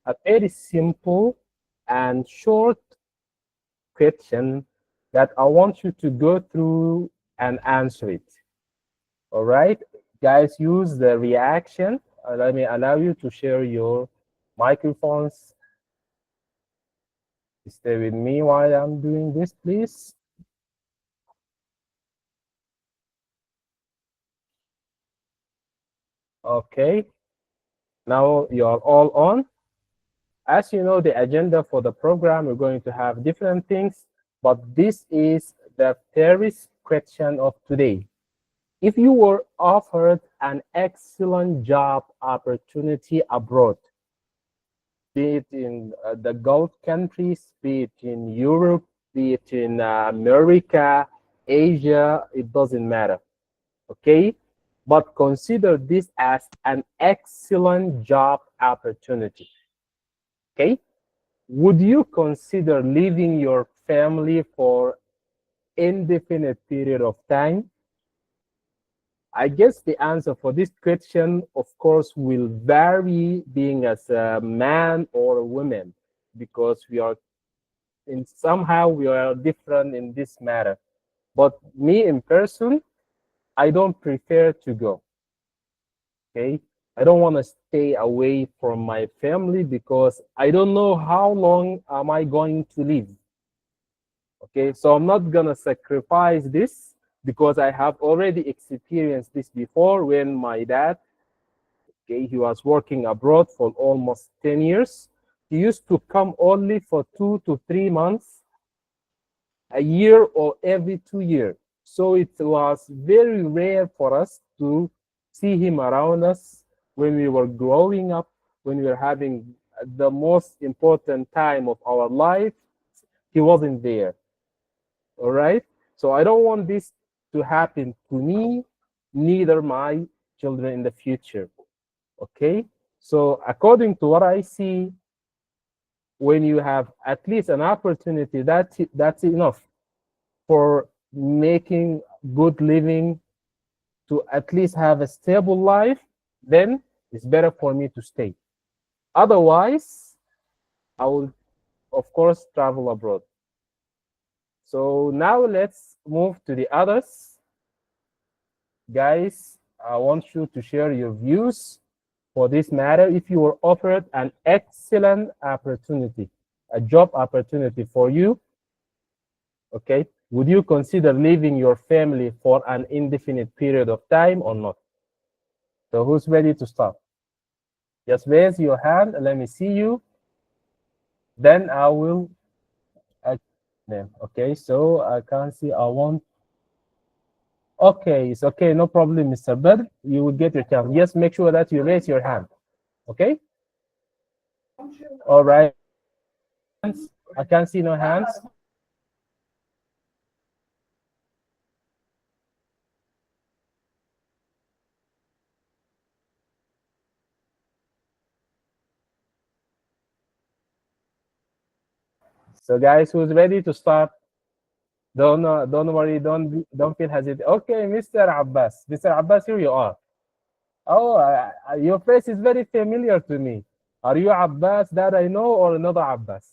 a very simple and short question that I want you to go through and answer it. All right, guys, use the reaction. Let me allow you to share your microphones. Stay with me while I'm doing this, please. Okay, now you're all on. As you know, the agenda for the program, we're going to have different things, but this is the first question of today. If you were offered an excellent job opportunity abroad, be it in the Gulf countries, be it in Europe, be it in America, Asia, it doesn't matter. Okay? But consider this as an excellent job opportunity. Okay? Would you consider leaving your family for indefinite period of time? I guess the answer for this question, of course, will vary being as a man or a woman, because we are in somehow we are different in this matter. But me in person, I don't prefer to go. Okay, I don't want to stay away from my family because I don't know how long am I going to live. Okay, so I'm not gonna sacrifice this because I have already experienced this before when my dad, okay, he was working abroad for almost 10 years. He used to come only for 2 to 3 months a year or every 2 years. So it was very rare for us to see him around us when we were growing up, when we were having the most important time of our life. He wasn't there. All right. So I don't want this to happen to me, neither my children in the future. Okay. So according to what I see, when you have at least an opportunity, that's enough for making good living, to at least have a stable life, then it's better for me to stay. Otherwise, I will, of course, travel abroad. So now let's move to the others. Guys, I want you to share your views for this matter. If you were offered an excellent opportunity, a job opportunity for you, okay, would you consider leaving your family for an indefinite period of time or not? So who's ready to start? Just raise your hand and let me see you. Then I will. Okay, so I can't see. I want. Okay, it's okay, no problem, Mr. Bedr. You will get your chance. Just make sure that you raise your hand. Okay. All right. I can't see no hands. So guys, who's ready to start? Don't worry, don't feel hesitant. Okay, Mr. Abbas. Mr. Abbas, here you are. Oh, your face is very familiar to me. Are you Abbas that I know or another Abbas?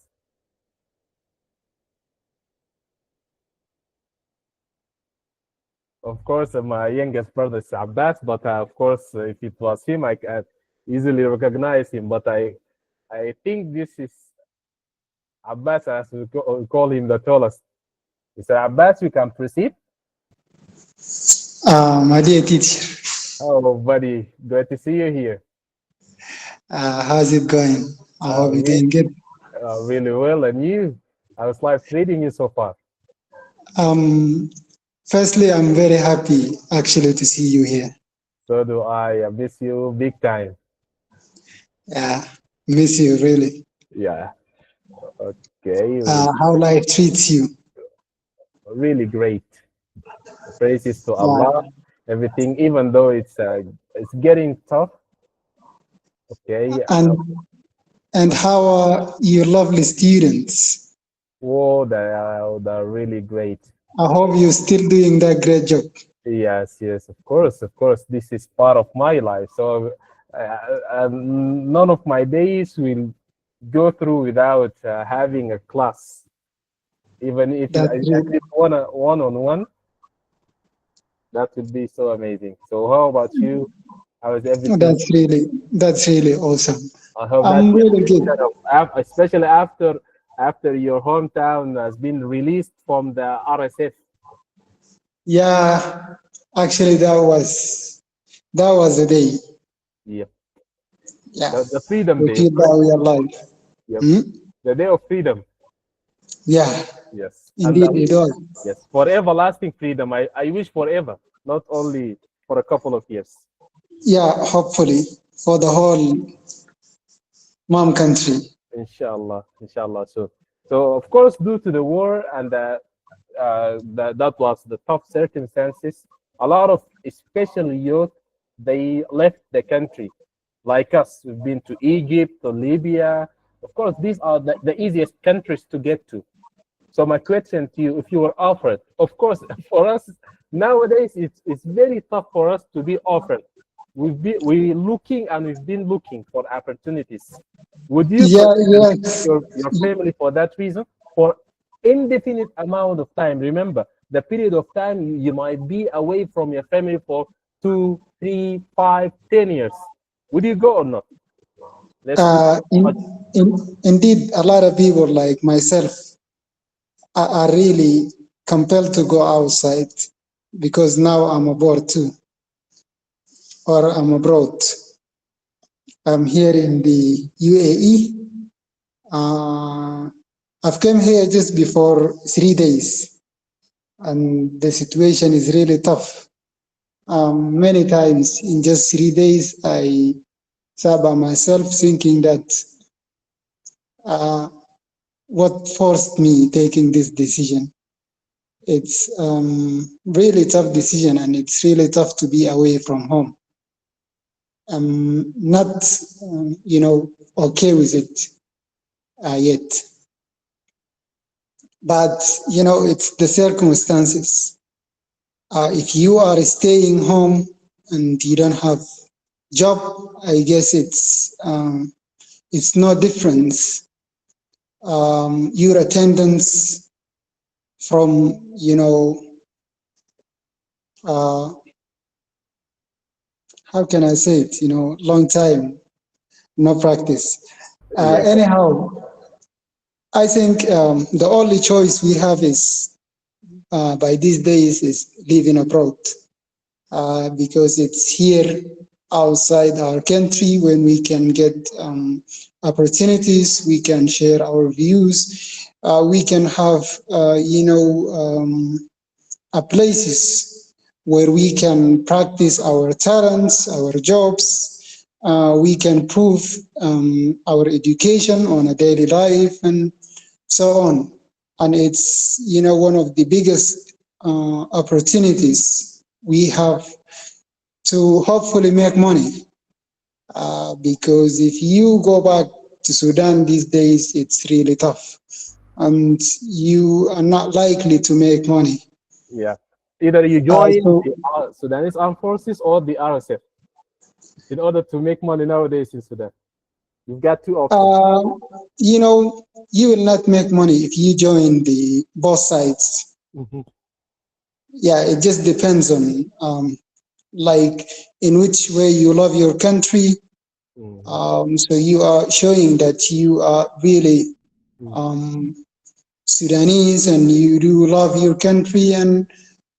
Of course, my youngest brother is Abbas, but of course, if it was him, I can easily recognize him. But I think this is Abbas, as we call him, the tallest. Mr. Abbas, we can proceed. My dear teacher, Oh, buddy, good to see you here. how's it going? I hope you're Really, doing good. really well, and you? How's life treating you so far? Um, Firstly, I'm very happy actually to see you here. So do I. I miss you big time. Yeah, miss you really. Yeah. Okay. Really, How life treats you. really great. Praises to Yeah. Allah. Everything, even though it's getting tough. Okay. And how are your lovely students? Whoa, they're really great. I hope you're still doing that great job. Yes, yes, of course, of course. This is part of my life. So none of my days will go through without having a class, even if That's at really, least one on one. That would be so amazing. So, how about you? How is everything? that's really awesome. I hope that I'm really transition good. of, especially after your hometown has been released from the RSF. Yeah, actually, that was the day. Yep. Yeah, The Freedom we Day, feel right? that we are alive. Yep. Hmm? The day of freedom. Yeah, Yes. And indeed it was. yes, for everlasting freedom. I wish forever, not only for a couple of years. Yeah, hopefully for the whole mom country. Inshallah, inshallah. So of course, due to the war and that was the tough circumstances, a lot of especially youth they left the country. Like us, we've been to Egypt, to Libya. Of course, these are the easiest countries to get to. So my question to you, if you were offered, of course, for us nowadays, it's very tough for us to be offered. We looking and we've been looking for opportunities. Would you Yeah, consider leaving yes. your family for that reason? For indefinite amount of time. Remember, the period of time you might be away from your family for 2, 3, 5, 10 years. Would you go or not? Let's Uh, touch. indeed, a lot of people like myself are really compelled to go outside because now I'm abroad too, or I'm abroad. I'm here in the UAE. Uh, I've come here just before 3 days, and the situation is really tough. Many times in just 3 days, I sat by myself thinking that uh, what forced me taking this decision. It's really tough decision, and it's really tough to be away from home. I'm not, okay with it yet. But it's the circumstances. If you are staying home and you don't have job, I guess it's no difference. Your attendance from uh, how can I say it? Long time, no practice. Yes, Anyhow, I think the only choice we have is by these days is living abroad. Because it's here outside our country when we can get opportunities, we can share our views, we can have, places where we can practice our talents, our jobs. We can prove our education on a daily life and so on. And it's, one of the biggest opportunities we have to hopefully make money. Because if you go back to Sudan these days, it's really tough, and you are not likely to make money. yeah. Either you Uh, join so, the Sudanese Armed Forces or the RSF in order to make money nowadays in Sudan. You've got two options. uh, you will not make money if you join the both sides. Mhm. Yeah, it just depends on like in which way you love your country. Mhm. So you are showing that you are really Mhm. um, Sudanese and you do love your country, and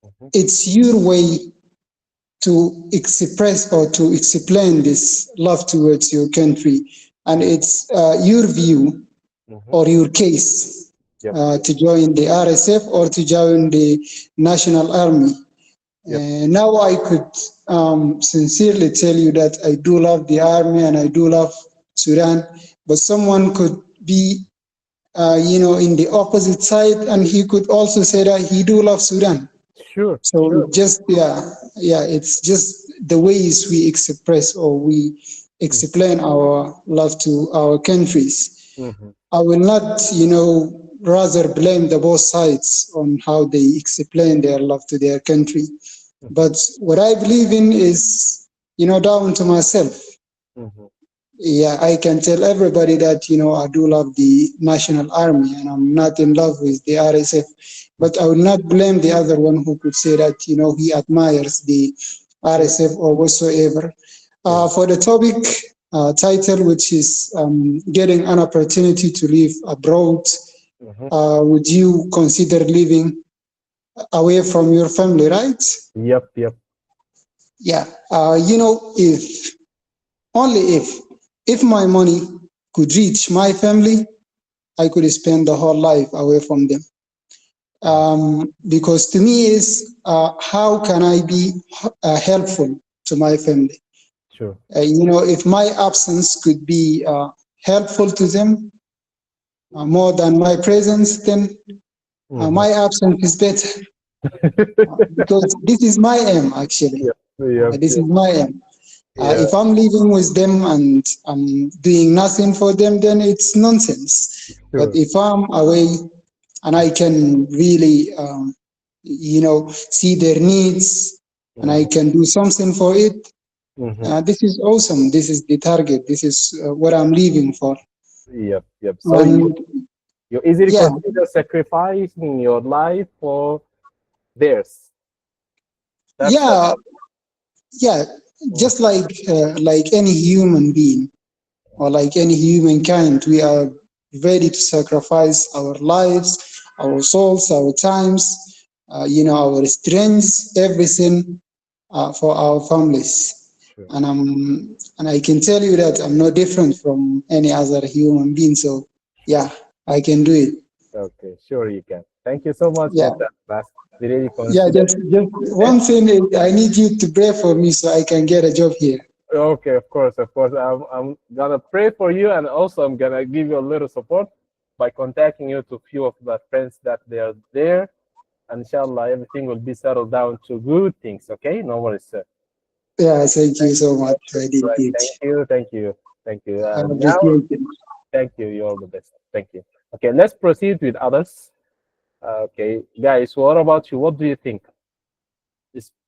Mhm. it's your way to express or to explain this love towards your country, and Mhm. it's your view Mhm. or your case Yep. to join the RSF or to join the National Army. Yep. Now I could sincerely tell you that I do love the army and I do love Sudan, but someone could be in the opposite side, and he could also say that he do love Sudan. Sure. So Sure. just yeah, it's just the ways we express or we Mm. explain our love to our countries. Mhm. I will not, rather blame the both sides on how they explain their love to their country. Mhm. But what I believe in is, down to myself. Mhm. Yeah, I can tell everybody that, I do love the National Army and I'm not in love with the RSF. But I would not blame the other one who could say that, he admires the Yeah. RSF or whatsoever. Yeah. For the topic title, which is getting an opportunity to live abroad, Hmm. would you consider living away from your family, right? Yep. Yep. Yeah. If only if my money could reach my family, I could spend the whole life away from them. Mm. Because to me is how can I be helpful to my family? Sure. If my absence could be helpful to them more than my presence, then Hmm. my absence is better. Because this is my aim, actually. Yep. Yep. This Yep. is my aim. Yeah. If I'm living with them and I'm doing nothing for them, then it's nonsense. But Sure. if I'm away and I can really, see their needs and I Hmm. can do something for it, Hmm. this is awesome. This is the target. This is what I'm living for. Yep. Yep. So And you easily yeah, consider sacrificing your life for theirs. That's yeah, yeah. mm, Just like any human being, or like any humankind, we are ready to sacrifice our lives, our souls, our times, our strengths, everything for our families. sure. And I can tell you that I'm no different from any other human being. So yeah, I can do it. Okay, sure you can. Thank you so much Yeah, for that, Bas. We really yeah. consider. Just one thing is I need you to pray for me so I can get a job here. Okay, of course, of course. I'm gonna pray for you, and also I'm gonna give you a little support by contacting you to few of the friends that they are there. And inshallah, everything will be settled down to good things. Okay, no worries, sir. Yeah, thank you so much. Okay, I did right. it. Thank you, thank you, thank you. I And now, appreciate it. thank you. You're all the best. Thank you. Okay, let's proceed with others. Okay, guys, what about you? What do you think?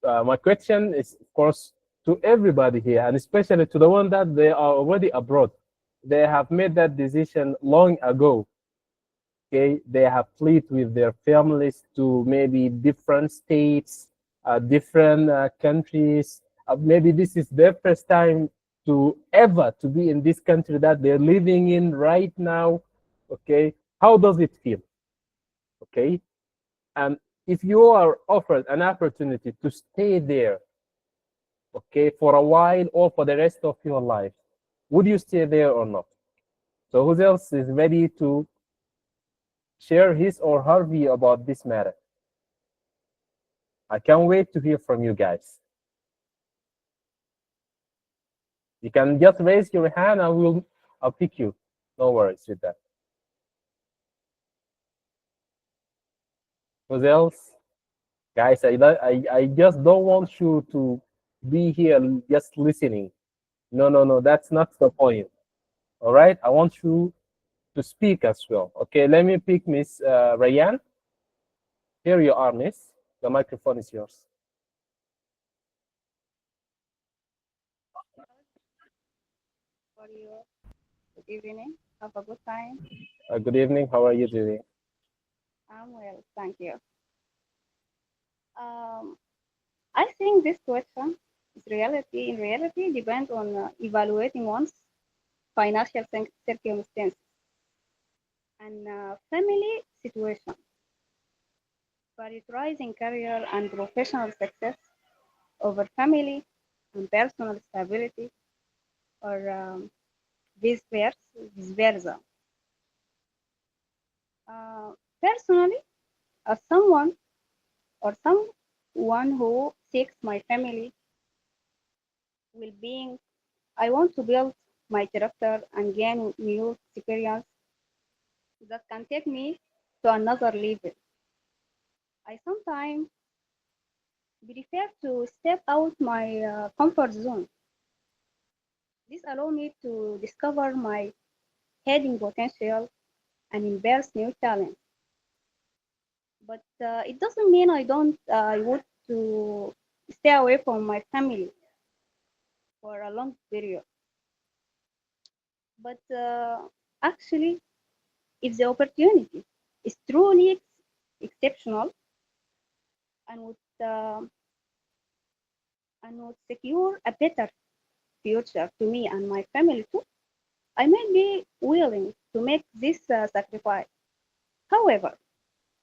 My question is, of course, to everybody here, and especially to the one that they are already abroad. They have made that decision long ago. Okay, they have fled with their families to maybe different states, different countries. Maybe this is their first time to ever to be in this country that they're living in right now. Okay, how does it feel? Okay, and if you are offered an opportunity to stay there, okay, for a while or for the rest of your life, would you stay there or not? So who else is ready to share his or her view about this matter? I can't wait to hear from you guys. You can just raise your hand and I'll pick you. No worries with that. Who else? Guys, I just don't want you to be here just listening. No, no, no, that's not the point. All right, I want you to speak as well. Okay, let me pick Miss Rayan. Here you are, Miss. The microphone is yours. For you. Good evening. Have a good time. Good evening. How are you doing? I'm well, thank you. Um, I think this question in reality depends on evaluating one's financial circumstances and family situation, prioritizing career and professional success over family and personal stability, or vice versa. Uh, Personally, as someone who seeks my family well-being, I want to build my character and gain new experience that can take me to another level. I sometimes prefer to step out my comfort zone. This allows me to discover my hidden potential and embrace new talent. But it doesn't mean I want to stay away from my family for a long period. But actually, if the opportunity is truly exceptional and would secure a better future to me and my family too, I might be willing to make this sacrifice. However,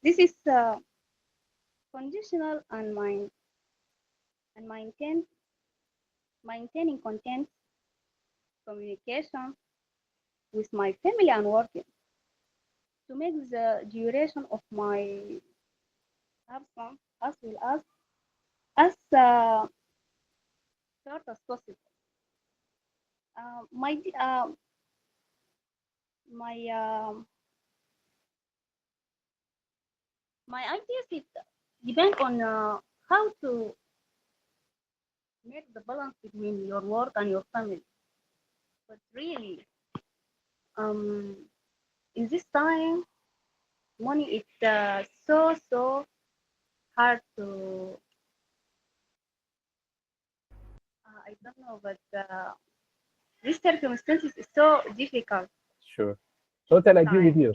this is conditional on maintaining content communication with my family and working to make the duration of my absence as well as short as possible. My my my ideas it depend on how to make the balance between your work and your family. But really, um, in this time, money is so hard to. I don't know, but this circumstances is so difficult Sure. Totally agree with time. you.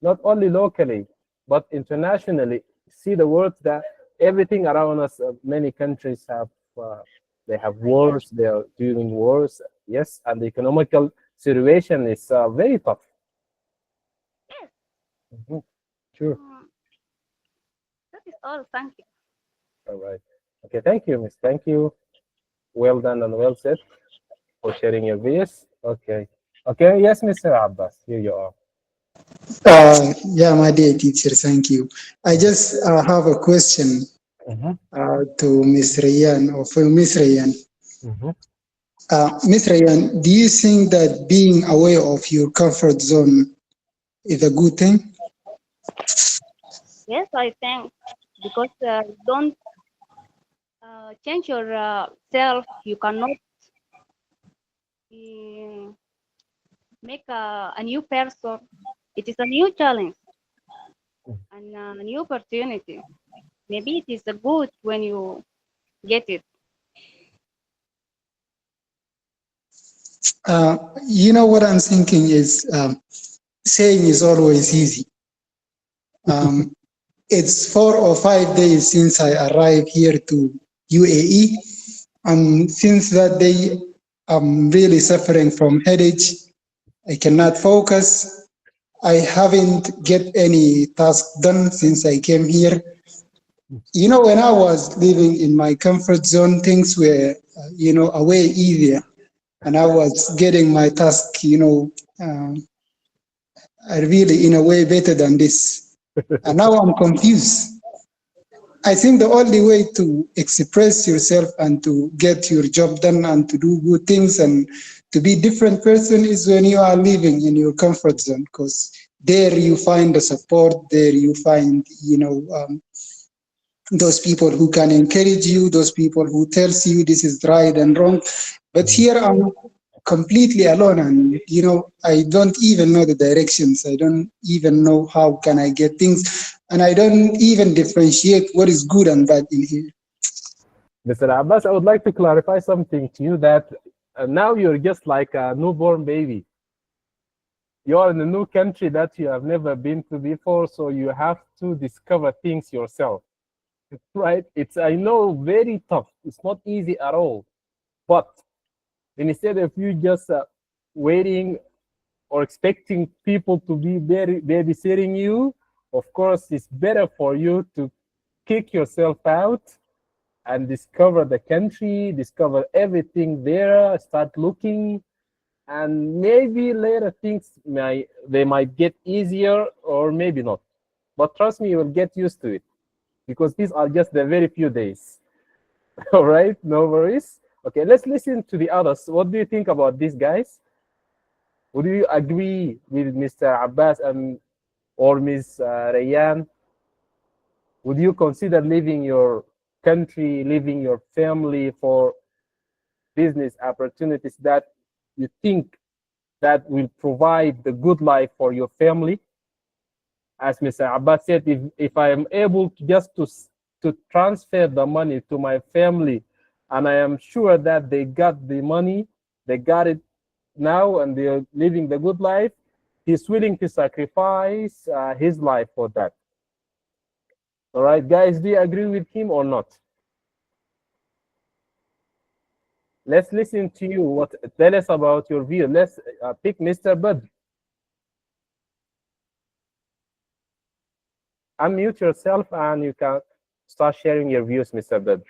Not only locally, but internationally. See the world that everything around us, many countries have, they have Yes, wars, they are doing wars, yes, and the economical situation is very tough. yes. Mhm. Sure. Mm, that is all. Thank you. All right. Okay, thank you, Miss. Thank you. Well done and well said for sharing your views. Okay. Okay, yes, Mr. Abbas, here you are. Yeah, my dear teacher, thank you. I just have a question Mm-hmm. to Miss Rayan or for Miss Rayan. Mm-hmm. Miss Rayan, do you think that being aware of your comfort zone is a good thing? Yes, I think because don't change your self. You cannot uh, make a new person. It is a new challenge and a new opportunity. Maybe it is a good when you get it. You know what I'm thinking is saying is always easy. Um, it's 4 or 5 days since I arrived here to UAE, and since that day, I'm really suffering from headache. I cannot focus. I haven't get any task done since I came here. You know, when I was living in my comfort zone, things were, a way easier, and I was getting my task, really in a way better than this. And now I'm confused. I think the only way to express yourself and to get your job done and to do good things and to be different person is when you are living in your comfort zone, because there you find the support, there you find, those people who can encourage you, those people who tells you this is right and wrong. But Mhm. here I'm completely alone, and I don't even know the directions. I don't even know how can I get things, and I don't even differentiate what is good and bad in here. Mr. Abbas, I would like to clarify something to you that now you're just like a newborn baby. You are in a new country that you have never been to before, so you have to discover things yourself, right? It's, I know, very tough. It's not easy at all. But instead of you just waiting or expecting people to be babysitting you, of course, it's better for you to kick yourself out and discover the country, discover everything there, start looking, and maybe later things might get easier or maybe not. But trust me, you will get used to it because these are just the very few days. All right, no worries. Okay, let's listen to the others. What do you think about these guys? Would you agree with Mr. Abbas and or Ms. Rayan? Would you consider leaving your country, leaving your family for business opportunities that you think that will provide the good life for your family? As Mr. Abbas said, if I am able to just to transfer the money to my family, and I am sure that they got the money, they got it now and they're living the good life, he's willing to sacrifice his life for that. All right, guys, do you agree with him or not? Let's listen to you. What tell us about your view? Let's pick Mr. Bud. Unmute yourself and you can start sharing your views, Mr. Bud.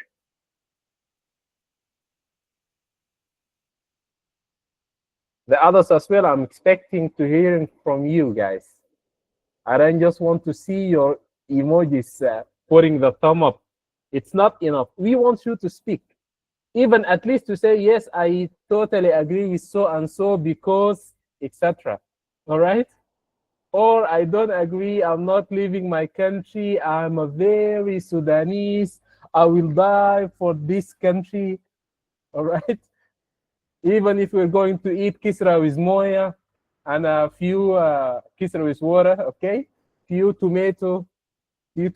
The others as well, I'm expecting to hear from you guys. I don't just want to see your emojis putting the thumb up. It's not enough. We want you to speak. Even at least to say, yes, I totally agree with so and so because, etc. All right? Or I don't agree, I'm not leaving my country, I'm a very Sudanese, I will die for this country. All right? Even if we're going to eat kisra with moya and a few kisra with water, okay? Few tomatoes with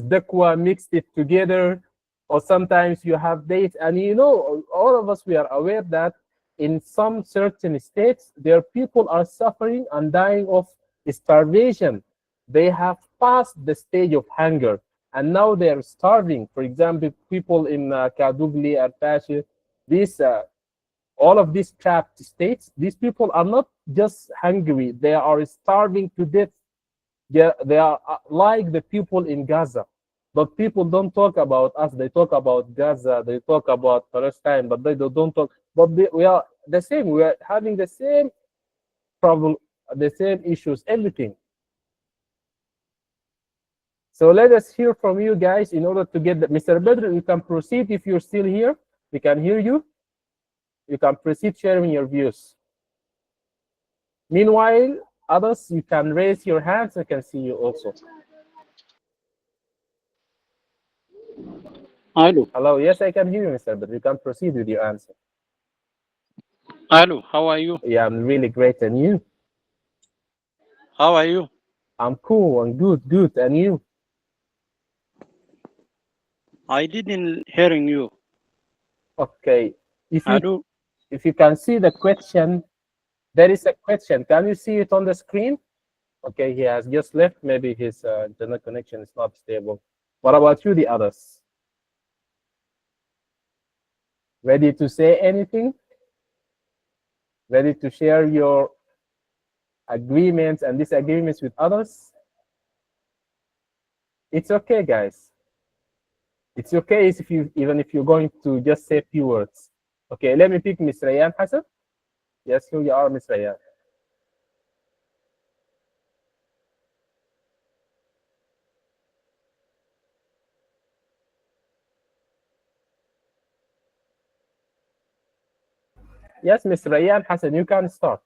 dakwa, mixed it together, or sometimes you have dates. And you know, all of us, we are aware that in some certain states, their people are suffering and dying of starvation. They have passed the stage of hunger and now they are starving. For example, people in Kadugli, Artashi, these all of these trapped states, these people are not just hungry, they are starving to death. They are like the people in Gaza. But people don't talk about us. They talk about Gaza. They talk about Palestine, but they don't talk. But we are the same. We are having the same problem, the same issues, everything. So let us hear from you guys in order to get the, Mr. Bedr, you can proceed if you're still here. We can hear you. You can proceed sharing your views. Meanwhile, others, you can raise your hands. I can see you also. Hello. Hello. Yes, I can hear you, Mr. Bedr. You can proceed with your answer. Hello. How are you? Yeah, I'm really great. And you? How are you? I'm cool. I'm good. Good. And you? I didn't hearing you. Okay. If you Hello. if you can see the question, there is a question. Can you see it on the screen? Okay, he has just left. Maybe his internet connection is not stable. What about you, the others? Ready to say anything? Ready to share your agreements and disagreements with others? It's okay, guys. It's okay if you even if you're going to just say a few words. Okay, let me pick Miss Rayan Hassan. Yes, here you are, Miss Rayan. Yes, Miss Rayan Hassan, you can start.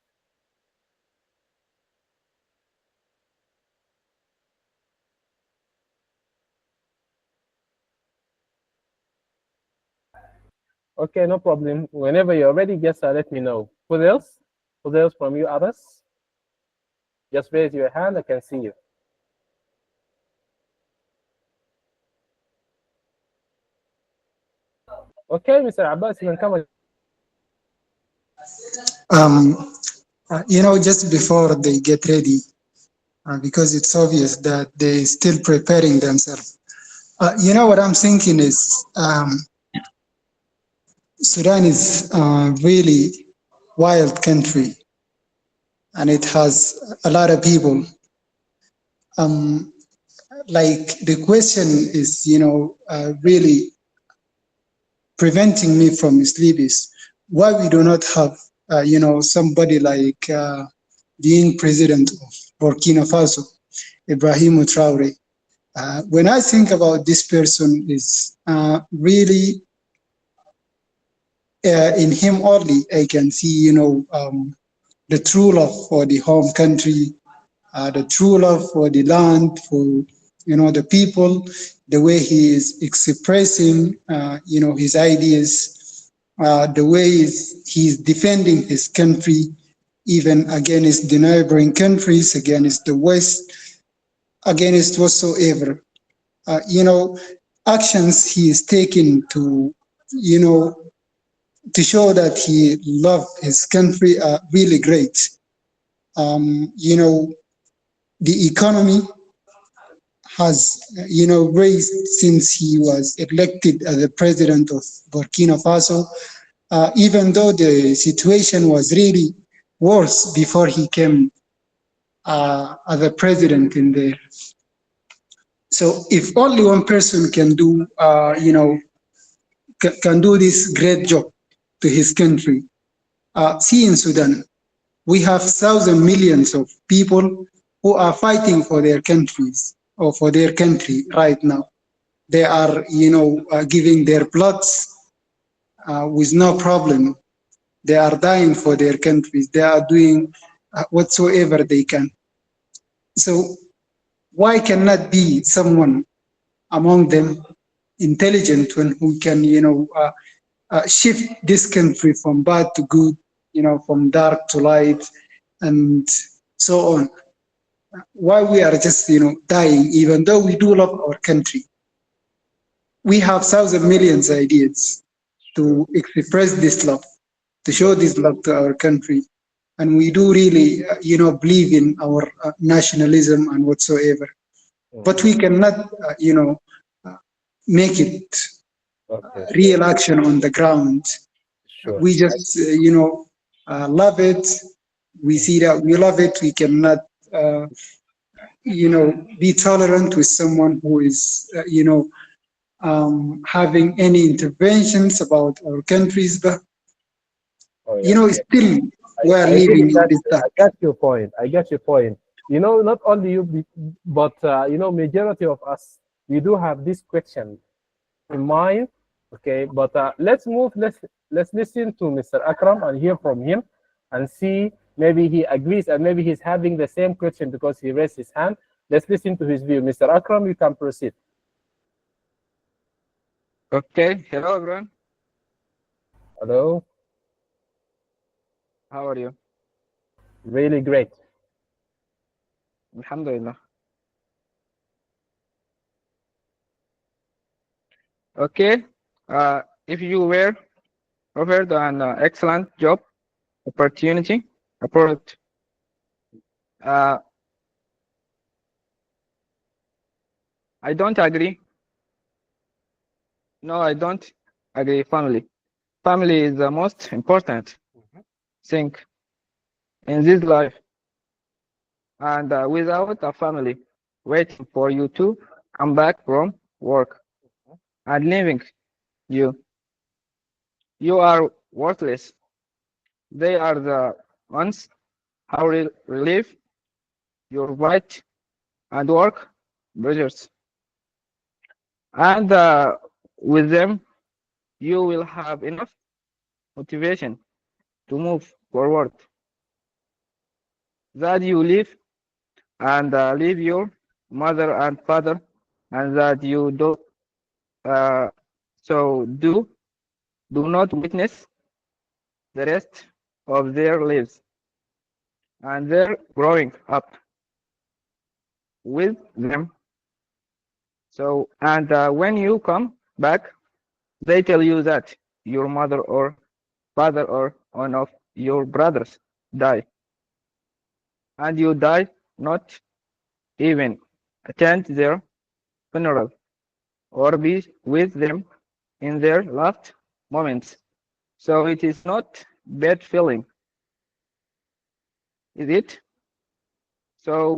Okay, no problem. Whenever you're ready, just let me know. Who else? Who else from you others? Just raise your hand. I can see you. Okay, Mr. Abbas, you can come. Just before they get ready, because it's obvious that they're still preparing themselves. What I'm thinking is Sudan is a really wild country and it has a lot of people. Like the question is, really preventing me from sleep is why we do not have, somebody like being president of Burkina Faso, Ibrahim Traore. When I think about this person, is really in him only I can see, the true love for the home country, the true love for the land, for the people, the way he is expressing, his ideas, the way he's defending his country, even against the neighboring countries, against the West, against whatsoever. Uh, you know, Actions he is taking to, to show that he loved his country really great. You know, the economy has, raised since he was elected as the president of Burkina Faso, even though the situation was really worse before he came as a president in there. So if only one person can do, can do this great job to his country. See in Sudan, we have thousands, millions of people who are fighting for their countries or for their country right now. They are, giving their bloods with no problem. They are dying for their countries. They are doing whatsoever they can. So why cannot be someone among them intelligent one who can, shift this country from bad to good, from dark to light, and so on. Why we are just, dying, even though we do love our country. We have thousand millions ideas Sure. to express this love, to show Yes. this love to our country. And we do really, believe in our nationalism and whatsoever. But Mhm. we cannot, uh, make it Okay. Sure. real action on the ground. Sure. We just, love it. We Mhm. see that we love it. We cannot, uh, be tolerant with someone who is, having any interventions about our countries. But, Oh yeah. Yeah. still we are I really living in got this I dark. got your point. I got your point. Not only you, but majority of us, we do have this question in mind. Okay, but let's move. Let's listen to Mr. Akram and hear from him, and see maybe he agrees and maybe he's having the same question because he raised his hand. Let's listen to his view. Mr. Akram, you can proceed. Okay, hello everyone. Hello. How are you? Really great. Alhamdulillah. Okay, if you were offered an excellent job opportunity, approved. Uh, I don't agree. No, I don't agree. Family is the most important thing in this life, and without a family waiting for you to come back from work and leaving you, you are worthless. They are the ones who relieve your fight and work pressures. And with them, you will have enough motivation to move forward. That you live and leave your mother and father, and that you uh, do not witness the rest of their lives and their growing up with them. So and when you come back, they tell you that your mother or father or one of your brothers die, and you die not even attend their funeral or be with them in their last moments. So it is not bad feeling, is it? So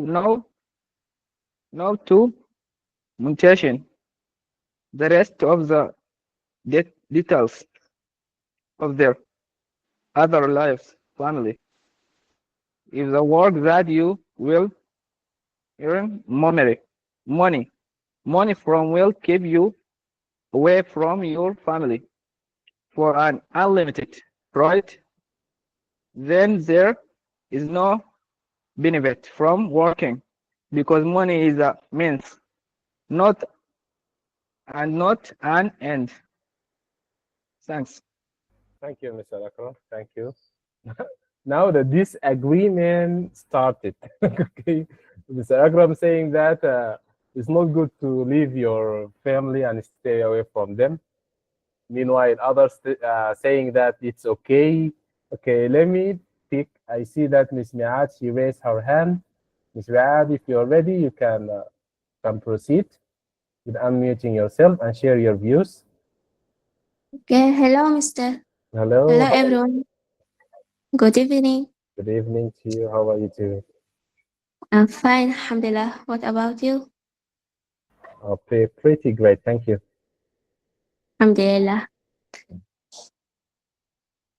no to mutation the rest of the details of their other lives family. If the work that you will earn money, money from will keep you away from your family for an unlimited right, then there is no benefit from working because money is a means, not not an end. Thanks. Thank you, Mr. Akram. Thank you. Now the disagreement started. Okay, Mr. Akram saying that it's not good to leave your family and stay away from them. Meanwhile, others saying that it's okay. Okay, let me pick. I see that Miss Miad, she raised her hand. Miss Miad, if you're ready, you can proceed with unmuting yourself and share your views. Okay, hello, Mister. Hello, Hello, everyone. Good evening. good evening to you. How are you doing? I'm fine, Alhamdulillah. What about you? Pretty great, thank you. Alhamdulillah.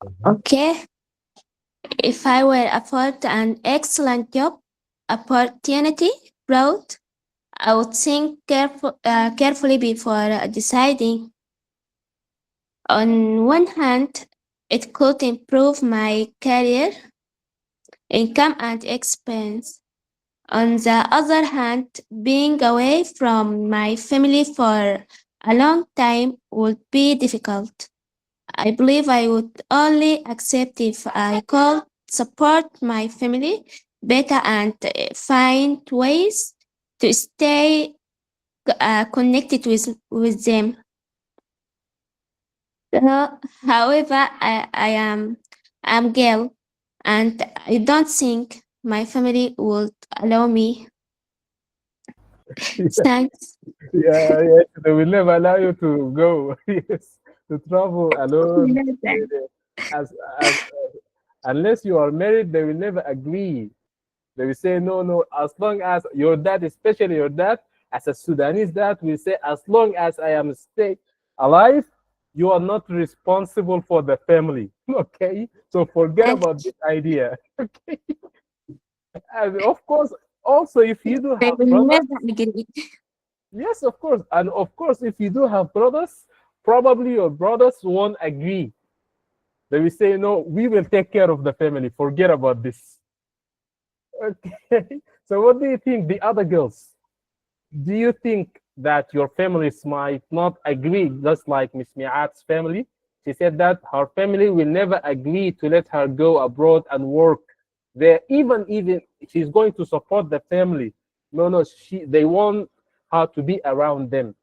Mhm. Okay, if I were afforded an excellent job opportunity brought, I would think carefully before deciding. On one hand, it could improve my career, income, and expense. On the other hand, being away from my family for a long time would be difficult. I believe I would only accept if I could support my family better and find ways to stay connected with them. However, I'm girl and I don't think my family would allow me. Thanks. Yeah, yes, they will never allow you to go. Yes, to travel alone. As as unless you are married, they will never agree. They will say no, no. As long as your dad, especially your dad, as a Sudanese dad, will say, as long as I am stay alive, you are not responsible for the family. Okay, so forget And about this idea. Okay, and of course, also if you do they have will brothers. never agree. Yes, of course. And of course, if you do have brothers, probably your brothers won't agree. They will say, no, we will take care of the family. Forget about this. Okay. So, what do you think, the other girls? Do you think that your families might not agree, just like Miss Miat's family? She said that her family will never agree to let her go abroad and work there, even she's going to support the family. No, no, they want her to be around them.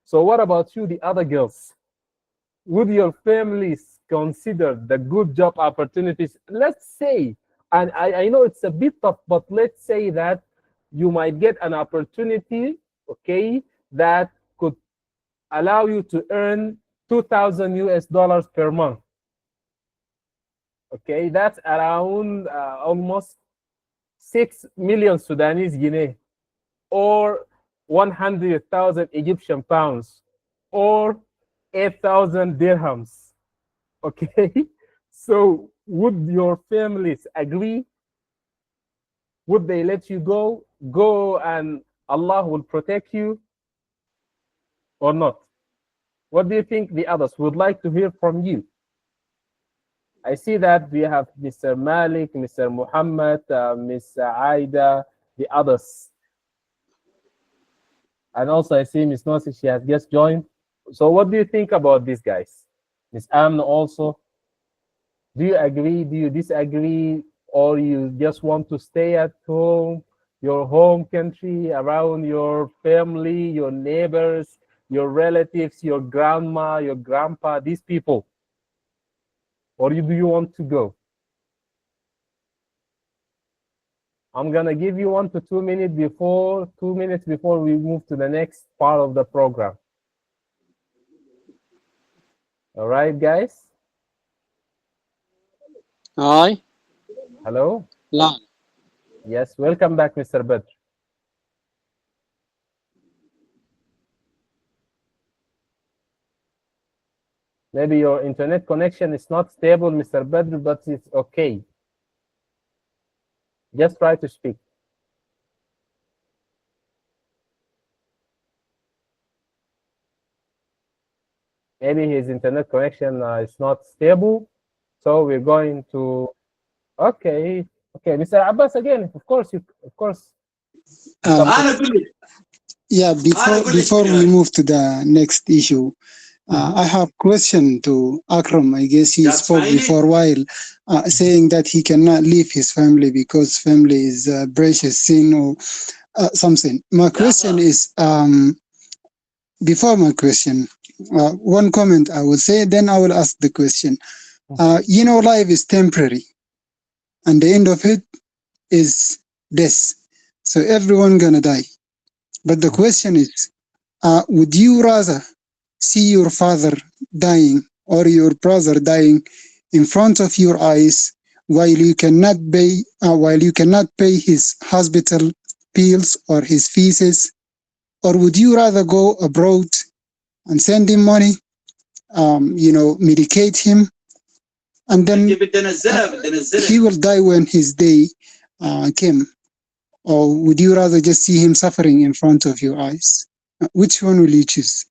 So, what about you, the other girls? Would your families consider the good job opportunities? Let's say, and I know it's a bit tough, but let's say that you might get an opportunity, okay, that could allow you to earn 2,000 US dollars per month. Okay, that's around almost 6 million Sudanese guinea, or 100,000 Egyptian pounds, or 8,000 dirhams. Okay, so would your families agree? Would they let you go and Allah will protect you, or not? What do you think the others would like to hear from you? I see that we have Mr. Malik, Mr. Muhammad, Miss Aida, the others. And also I see Miss Nosi, she has just joined. So what do you think about these guys? Miss Amna also. Do you agree? Do you disagree? Or you just want to stay at home, your home country, around your family, your neighbors, your relatives, your grandma, your grandpa, these people? Or do you want to go? I'm gonna give you 2 minutes before we move to the next part of the program. All right, guys. هاي Hello. لا Yes, welcome back, Mr. Badr. Maybe your internet connection is not stable, Mr. Badr, but it's okay. Just try to speak. Maybe his internet connection is not stable. So we're going to, okay, okay, Mr. Abbas again. Of course, you Uh, can proceed. yeah, before we move to the next issue, Mhm. I have question to Akram. I guess he spoke before a while, saying that he cannot leave his family because family is precious sin or something. My question is, before my question, One comment I will say, then I will ask the question. Life is temporary, and the end of it is death. So everyone gonna die. But the question is, would you rather see your father dying or your brother dying in front of your eyes while you cannot pay his hospital bills or his fees, or would you rather go abroad and send him money, medicate him, and then he will die when his day came? Or would you rather just see him suffering in front of your eyes? Which one will you choose?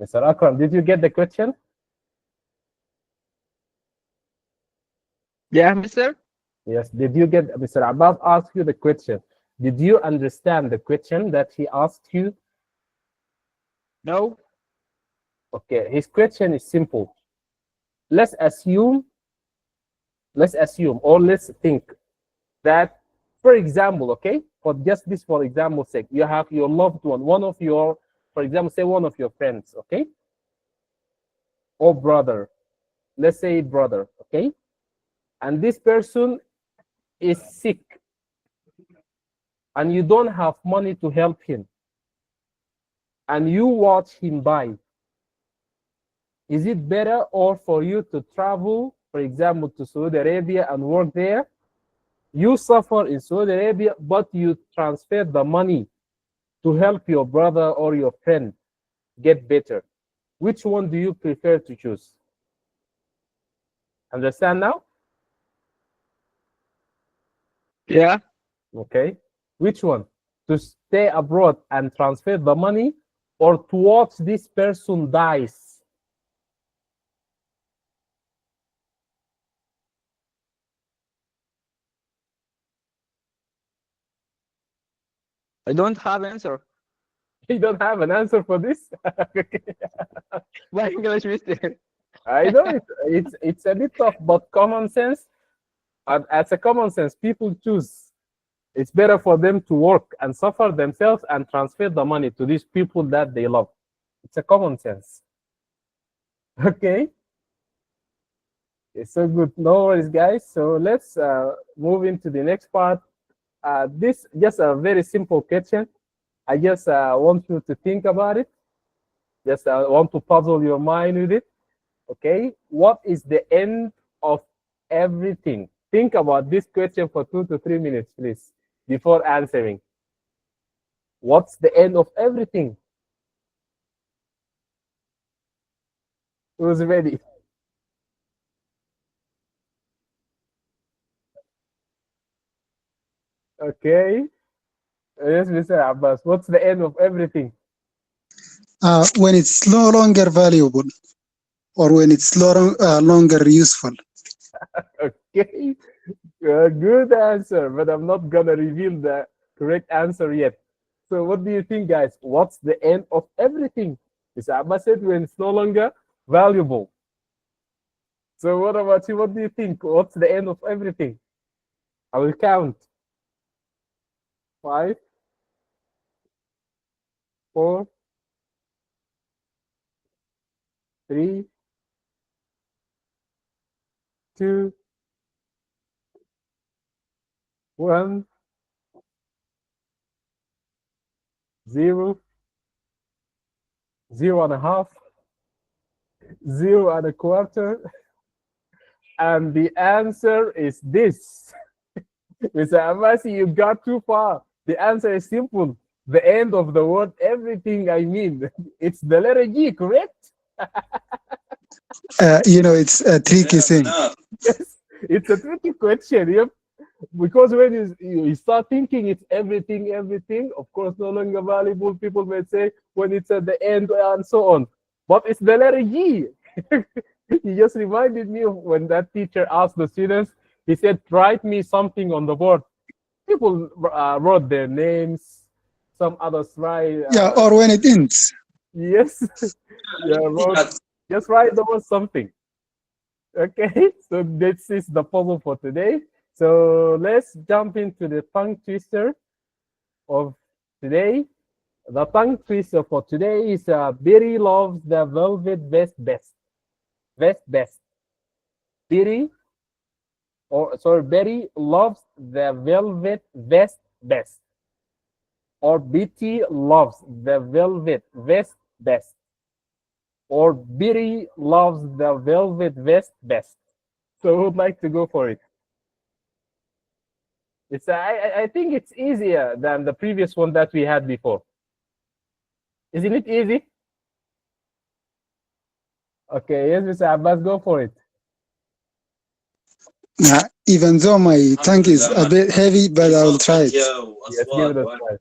Mr. Akram, did you get the question? Yeah, mister? Yes. Did you get Mr. Abbas asked you the question? Did you understand the question that he asked you? No? Okay. His question is simple. Let's assume, or let's think that, for example, okay, for just this, for example's sake, you have your loved one of your, for example, say one of your friends, okay, or brother, let's say brother, okay, and this person is sick and you don't have money to help him and you watch him die. Is it better or for you to travel, for example, to Saudi Arabia and work there? You suffer in Saudi Arabia, but you transfer the money to help your brother or your friend get better. Which one do you prefer to choose? Understand now? Yeah. Okay. Which one? To stay abroad and transfer the money or to watch this person dies? I don't have answer. You don't have an answer for this? Why English, mister? I know it's a bit tough, but common sense. And as a common sense, people choose. It's better for them to work and suffer themselves and transfer the money to these people that they love. It's a common sense. Okay. It's so good. No worries, guys. So let's move into the next part. This just a very simple question. I just want you to think about it. Just want to puzzle your mind with it. Okay. What is the end of everything? Think about this question for 2 to 3 minutes, please, before answering. What's the end of everything? Who's ready? Okay. Yes, Mr. Abbas. What's the end of everything? When it's no longer valuable or when it's longer useful. Okay. Good answer, but I'm not gonna reveal the correct answer yet. So, what do you think, guys? What's the end of everything? Mr. Abbas said when it's no longer valuable. So, what about you? What do you think? What's the end of everything? I will count. 5, 4, 3, 2, 1, 0, 0.5, 0.25. And the answer is this. Mr. Amasi, you got too far. The answer is simple. The end of the word, everything, I mean. It's the letter G, correct? It's a tricky thing. Yes, it's a tricky question. Yep. Because when you start thinking it's everything, everything, of course, no longer valuable, people may say when it's at the end and so on. But it's the letter G. He just reminded me of when that teacher asked the students, he said, write me something on the board. People wrote their names, some others write, Yeah, or when it ends. yes, yeah, wrote, just write the word something. Okay, so this is the puzzle for today. So let's jump into the tongue twister of today. The tongue twister for today is Biri loves the velvet vest best. Vest best. Biri, or sorry, Betty loves the velvet vest best. Or Betty loves the velvet vest best. Or Betty loves the velvet vest best. So who would like to go for it? I think it's easier than the previous one that we had before. Isn't it easy? Okay, yes, Mr. Abbas, go for it. Even though my tongue is a bit heavy, but I will try it. Yes, give it a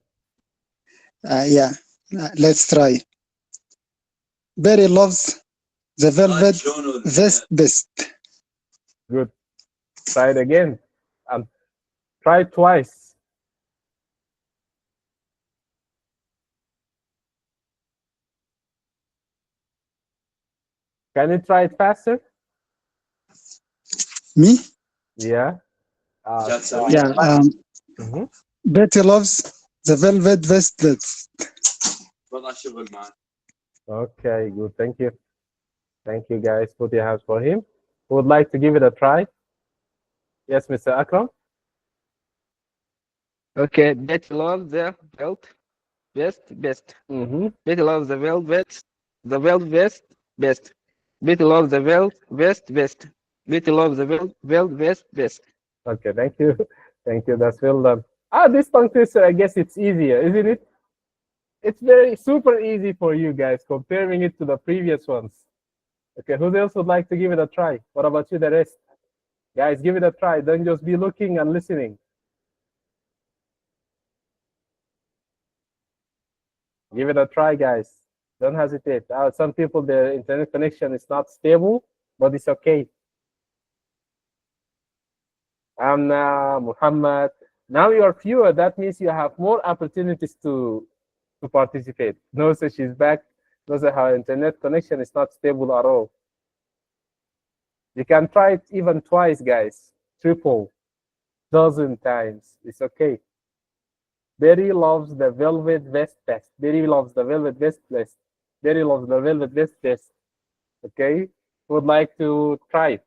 try. Yeah, let's try. Barry loves the velvet vest best. Good. Try it again. And try twice. Can you try it faster? Me? Yeah. Yeah. Mhm. Betty loves the velvet vest best. Okay, good. Thank you. Thank you, guys. Put your hands for him. Who would like to give it a try? Yes, Mr. Akram. Okay, Betty loves the belt best. Mm-hmm. Betty loves the belt best. Betty loves the belt best. Betty loves the belt best. Okay, thank you. Thank you. That's well done. This tongue twister, I guess it's easier, isn't it? It's very super easy for you guys comparing it to the previous ones. Okay, who else would like to give it a try? What about you, the rest? Guys, give it a try. Don't just be looking and listening. Give it a try, guys. Don't hesitate. Some people, their internet connection is not stable, but it's okay. Amna, Muhammad. Now you are fewer. That means you have more opportunities to participate. No, so she's back. No, so her internet connection is not stable at all. You can try it even twice, guys. Triple, dozen times. It's okay. Berry loves the velvet vest best. Berry loves the velvet vest best. Berry loves the velvet vest best. Okay? Would like to try it.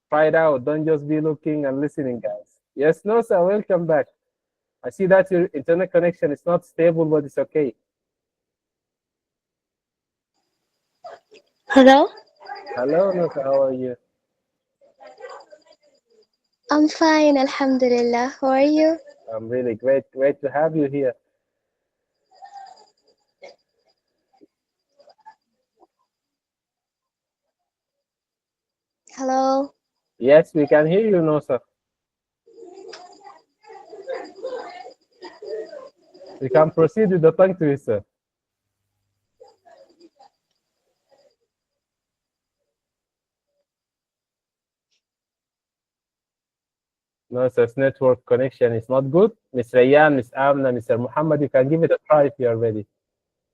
Try it out. Don't just be looking and listening, guys. Yes, no, sir. Welcome back. I see that your internet connection is not stable, but it's okay. Hello, Hello, no, sir. How are you? I'm fine, Alhamdulillah. How are you? I'm really great. Great to have you here. Hello. Yes, we can hear you, no, sir. We can proceed with the tongue twister. No, sir's network connection is not good. Miss Rayan, Miss Amna, Mr. Muhammad, you can give it a try if you are ready.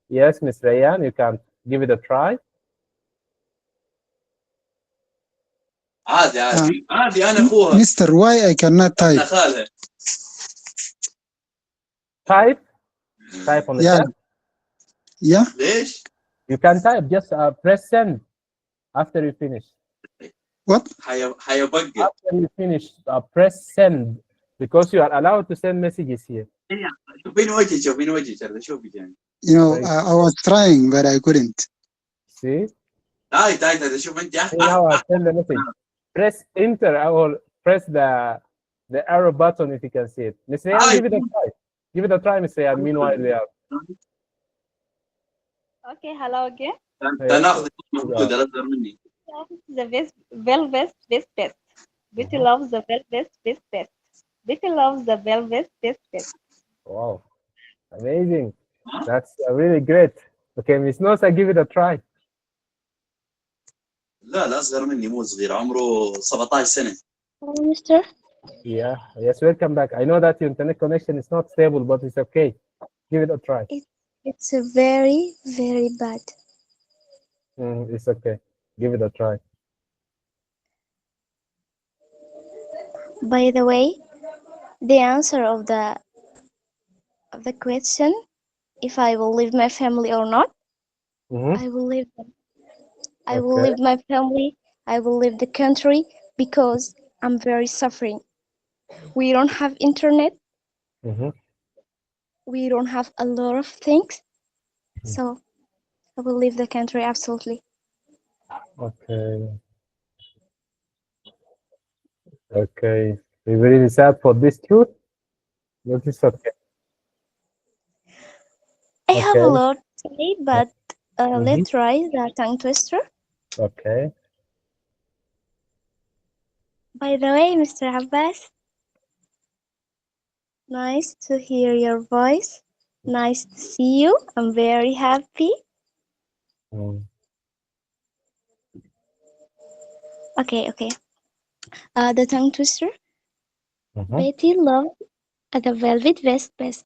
Yes, Miss Rayan, you can give it a try. Mr. Why I cannot type? Type. Type on the Yeah, chat. yeah. You can type. Just press send after you finish. What? After you finish, press send because you are allowed to send messages here. You know, So, I was trying, but I couldn't. see? See now I send the message. Press enter or press the arrow button if you can see it. Miss Rayan, give it a try. Give it a try, Miss Rayan. Meanwhile, we are. Okay, hello again. Yes, The best, velvet best best. Betty Mhm. loves the velvet best best. Betty loves the velvet best best. Wow, amazing. That's really great. Okay, Miss Nosa, give it a try. Hello, Mister. Yeah, yes, welcome back. I know that your internet connection is not stable, but it's okay. Give it a try. It's a very, very bad. It's okay. Give it a try. By the way, the answer of the question, if I will leave my family or not, Mm-hmm. I will leave them. I will Okay. leave my family. I will leave the country because I'm very suffering. We don't have internet. Mm-hmm. We don't have a lot of things. So I will leave the country absolutely. Okay. Okay. We're really sad for this truth, but it's okay. I have a Okay. lot to say, but Mm-hmm. let's try the tongue twister. Okay. By the way, Mr. Abbas, nice to hear your voice. Nice to see you. I'm very happy. Mm. Okay, okay. The tongue twister. Mm-hmm. Betty loves the velvet vest best.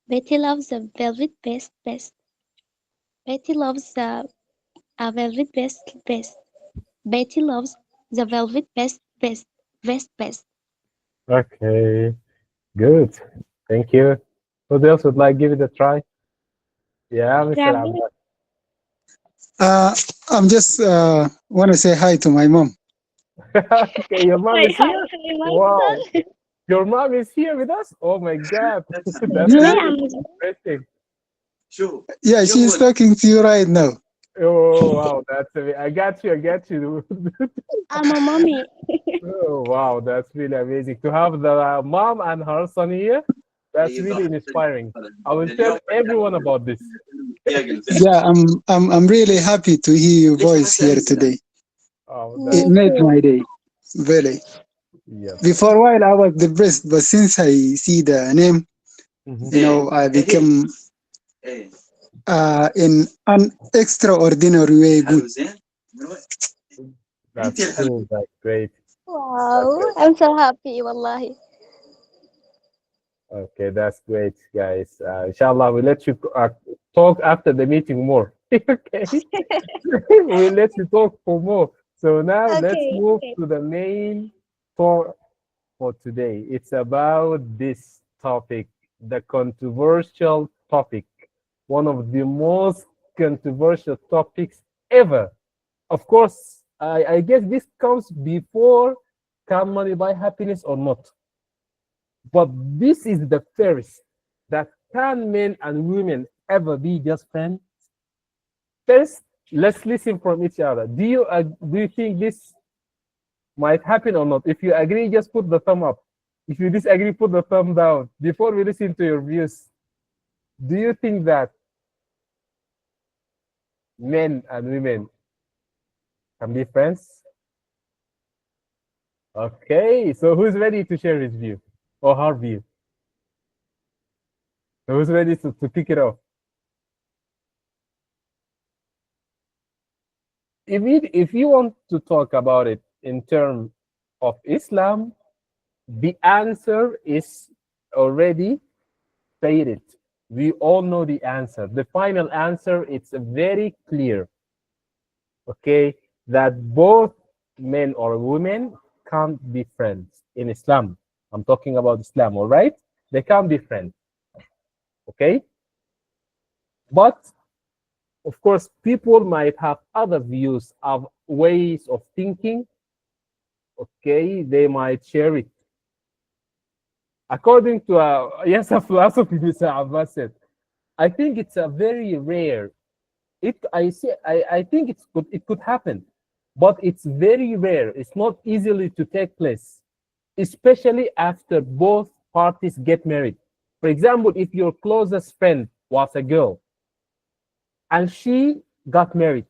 Betty loves the velvet vest best. Betty loves the velvet vest best. Betty loves the velvet vest best. Okay. Good. Thank you. Who else would like give it a try? Yeah, Mr. Mr. Abbas, Abbas. Uh, I'm just want to say hi to my mom. Okay, your mom hi, is hi, here? hi, my Wow. son. Your mom is here with us? Oh my God. That's Today Yeah, really I'm with interesting. yeah, she's talking to you right now. Oh, wow. I got you. I got you. I'm a mommy. Oh, wow. That's really amazing. To have the mom and her son here, that's really inspiring. I will tell everyone about this. Yeah, I'm really happy to hear your voice here today. Oh, It that's Me made too. my day, really. yes. Before a while, I was depressed, but since I see the name, Mhm. I became in an extraordinary way good. That's cool. That's great. That's Wow, great. I'm so happy, wallahi. Okay, that's great, guys. Inshallah, we'll let you talk after the meeting more. Okay, we'll let you talk for more. So now let's Okay, move okay. to the main for today. It's about this topic, the controversial topic, one of the most controversial topics ever. Of course, I guess this comes before can money buy happiness or not? But this is the first that can men and women ever be just friends? First, let's listen from each other. Do you think this might happen or not? If you agree, just put the thumb up. If you disagree, put the thumb down. Before we listen to your views, do you think that men and women can be friends? Okay, so who's ready to share his view or her view? Who's ready to kick it off? If you want to talk about it in terms of Islam, the answer is already stated. We all know the answer. The final answer, it's very clear, okay, that both men or women can't be friends in Islam. I'm talking about Islam, all right? They can't be friends, okay? But of course, people might have other views of ways of thinking, okay? They might share it. According to yes, a philosophy, Mr. Abbas said, I think it's a very rare. I think it could happen, but it's very rare. It's not easily to take place, especially after both parties get married. For example, if your closest friend was a girl and she got married,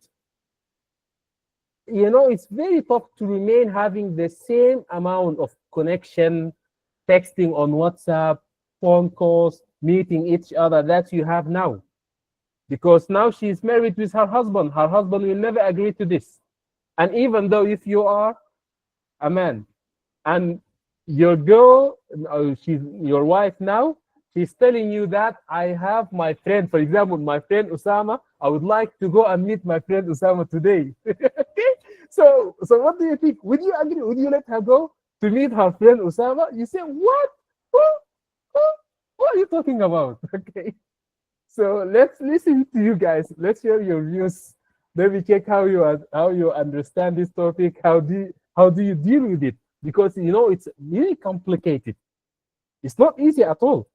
it's very tough to remain having the same amount of connection, texting on WhatsApp, phone calls, meeting each other that you have now. Because now she's married with her husband will never agree to this. And even though if you are a man and your girl, she's your wife now, she's telling you that I have my friend, for example, my friend Usama, I would like to go and meet my friend Usama today. Okay? So what do you think? Would you agree? Would you let her go to meet her friend Usama, you say, what? Who? Who? What are you talking about? Okay. So let's listen to you guys. Let's hear your views. Maybe check how you understand this topic. How do you deal with it? Because you know it's really complicated. It's not easy at all.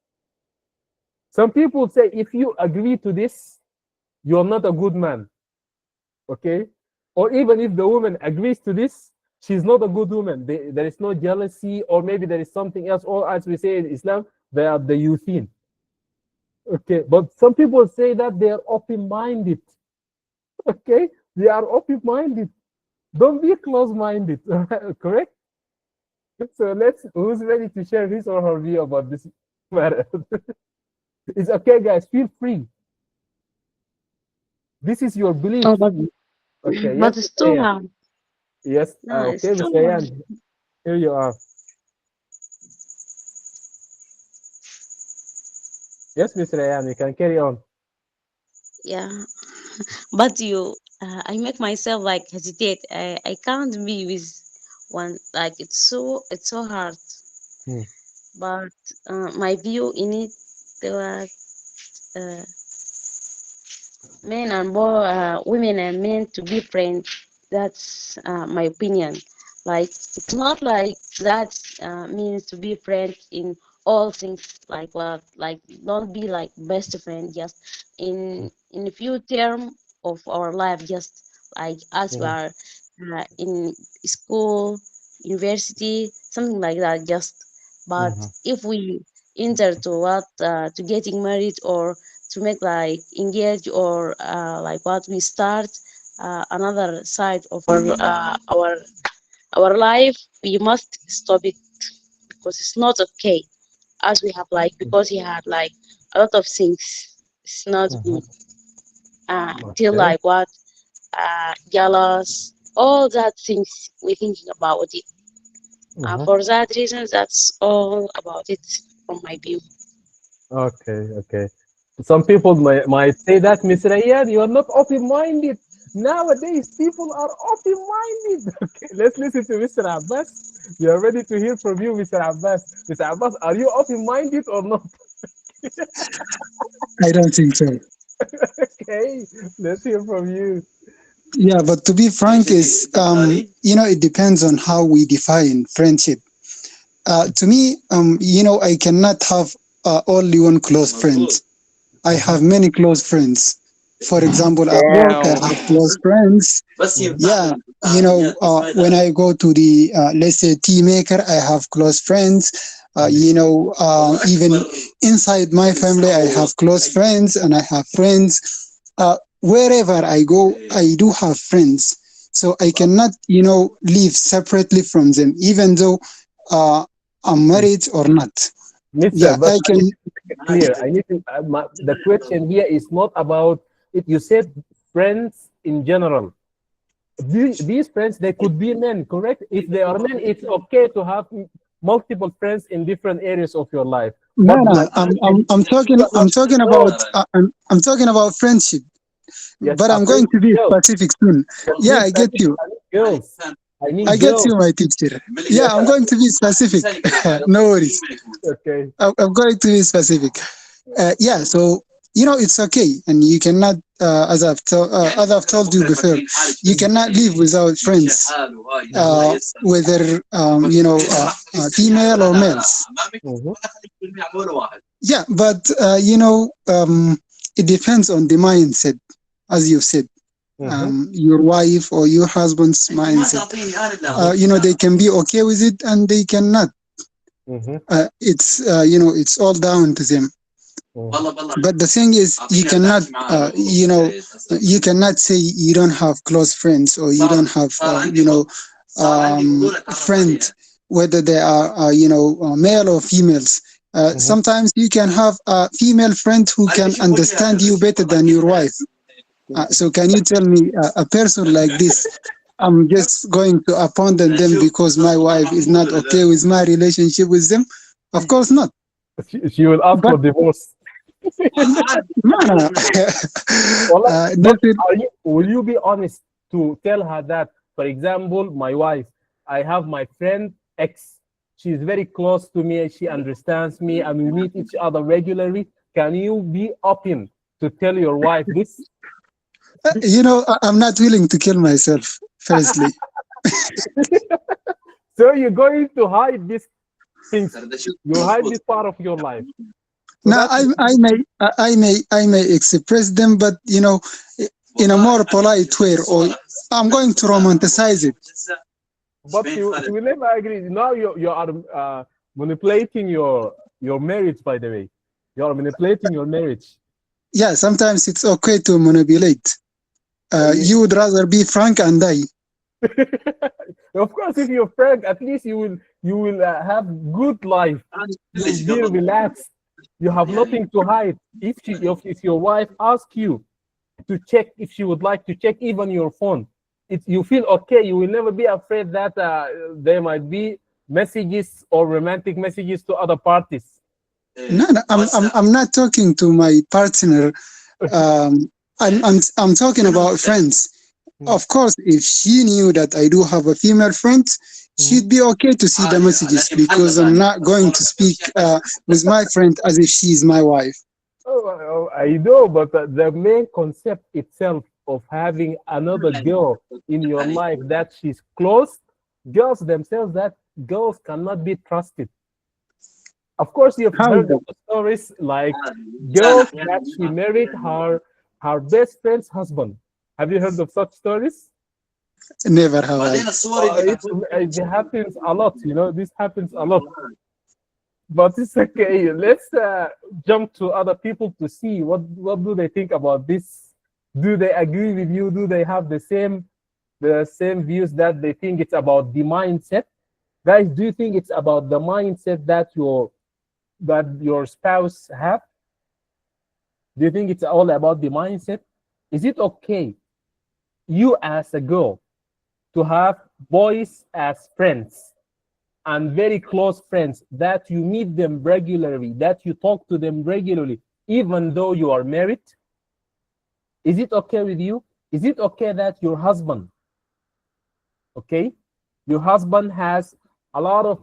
Some people say if you agree to this, you're not a good man. Okay? Or even if the woman agrees to this, she's not a good woman. There is no jealousy, or maybe there is something else. Or as we say in Islam, they are the youthine. Okay, but some people say that they are open-minded. Okay, they are open-minded. Don't be close-minded. Correct? So who's ready to share his or her view about this matter? It's okay, guys. Feel free. This is your belief. Oh, Okay. Yes, but it's Mr. too Ayan. hard. Yes. No, Okay, it's too Mr. hard. Ayan. Here you are. Yes, Mr. Ayan. You can carry on. Yeah, but I make myself like hesitate. I can't be with one. Like it's so hard. Hmm. But my view in it, was uh, men and women and men to be friends. That's my opinion. Like it's not like that means to be friends in all things. Like what? Like don't be like best friend. Just in a few term of our life. Just like as we Mhm, are in school, university, something like that. Just but mhm, if we enter to what to getting married or to make like engage or like what we start another side of our life, we must stop it because it's not okay as we have like because he had like a lot of things. It's not mhm. good till Okay. like what jealous, all that things we thinking about it. Mhm. For that reason, that's all about it from my view. Okay. Okay. Some people might say that, Mr. Ayan, you are not open-minded. Nowadays, people are open-minded. Okay, let's listen to Mr. Abbas. We are ready to hear from you, Mr. Abbas. Mr. Abbas, are you open-minded or not? I don't think so. Okay, let's hear from you. Yeah, but to be frank, is it depends on how we define friendship. To me, I cannot have only one close friend. I Mhm, have many close friends. For example, at work, I Damn. have close friends. mhm, Yeah, when I go to the let's say tea maker, I have close friends. mhm, Even inside my family, I have close friends, and I have friends. Wherever I go, I do have friends. So I cannot, live separately from them, even though I'm mhm. married or not. Mister, Yeah, but I I need can. to make it clear. I need to. The question here is not about it. You said friends in general. These friends, they could be men, correct? If they are men, it's okay to have multiple friends in different areas of your life. No, But my no, question, you are not. I'm talking No, about I'm talking about friendship, yes, but a I'm friend going to with be girls. specific soon. But Yeah, be I get specific. you. I need girls. I I need get girls. you, my teacher. Yes. Yeah, I'm going to be specific. No worries. Okay. I'm going to be specific. Yeah, so it's okay, and you cannot, as I've told you before, you Mhm, cannot live without friends, mhm, whether female or males. mhm, Yeah, but it depends on the mindset, as you said. mhm, Your wife or your husband's mindset. mhm, They can be okay with it and they cannot. mhm, It's all down to them. mhm, But the thing is, you cannot say you don't have close friends or you don't have, a friend, whether they are, male or females. mhm. Sometimes you can have a female friend who can understand you better than your wife. So can you tell me a person like this? I'm just going to abandon them because my wife is not okay with my relationship with them? Of course not. She will ask But for divorce. no, no. Wallah, but That's it. will you be honest to tell her that, for example, my wife, I have my friend X. she's very close to me, she understands me, and we meet each other regularly. Can you be open to tell your wife this? I'm not willing to kill myself, firstly. So you're going to hide these things. You hide this part of your life. So Now, that's I may express them, but, in a more polite way, or I'm going to romanticize it. but you will never agree. Now you are manipulating your marriage. By the way, you are manipulating your marriage. Yeah, sometimes it's okay to manipulate. You would rather be frank and die. Of course, if you're frank, at least you will have good life. You'll be relaxed. You have nothing to hide. If your wife asks you to check, if she would like to check even your phone, you feel okay. You will never be afraid that there might be messages or romantic messages to other parties. No, I'm not talking to my partner. I'm talking about friends. Of course, if she knew that I do have a female friend, she'd be okay to see the messages, because I'm not going to speak with my friend as if she's my wife. I know, but the main concept itself of having another girl in your life that she's close, girls themselves, that girls cannot be trusted. Of course, you've How is heard of that? the stories like girls that she married her best friend's husband. Have you heard of such stories? Never have I. It happens a lot. This happens a lot. But it's okay. Let's jump to other people to see what do they think about this. Do they agree with you? Do they have the same views that they think it's about the mindset? Guys, do you think it's about the mindset that your spouse have? Do you think it's all about the mindset? Is it okay, you as a girl, to have boys as friends and very close friends, that you meet them regularly, that you talk to them regularly, even though you are married? Is it okay with you? Is it okay that your husband, okay, your husband has a lot of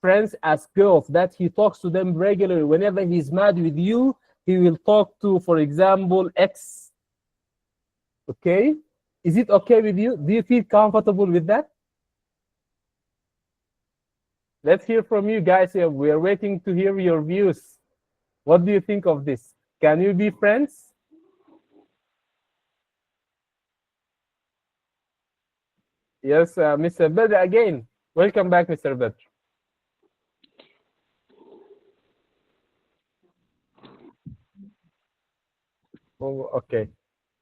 friends as girls, that he talks to them regularly? Whenever he's mad with you, he will talk to, for example, X. Okay? Is it okay with you? Do you feel comfortable with that? Let's hear from you guys here. We are waiting to hear your views. What do you think of this? Can you be friends? Yes, Mr. Bedr again. Welcome back, Mr. Bedr. Oh, okay.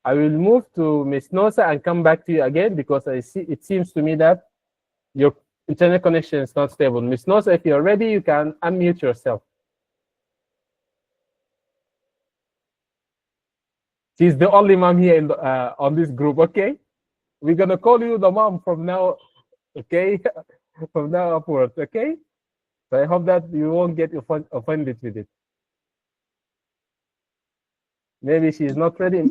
I will move to Miss Nosa and come back to you again, because it seems to me that your internet connection is not stable. Miss Nosa, if you're ready, you can unmute yourself. She's the only mom here on this group, okay? We're going to call you the mom from now, okay? From now upwards, okay? So I hope that you won't get offended with it. Maybe she's not ready.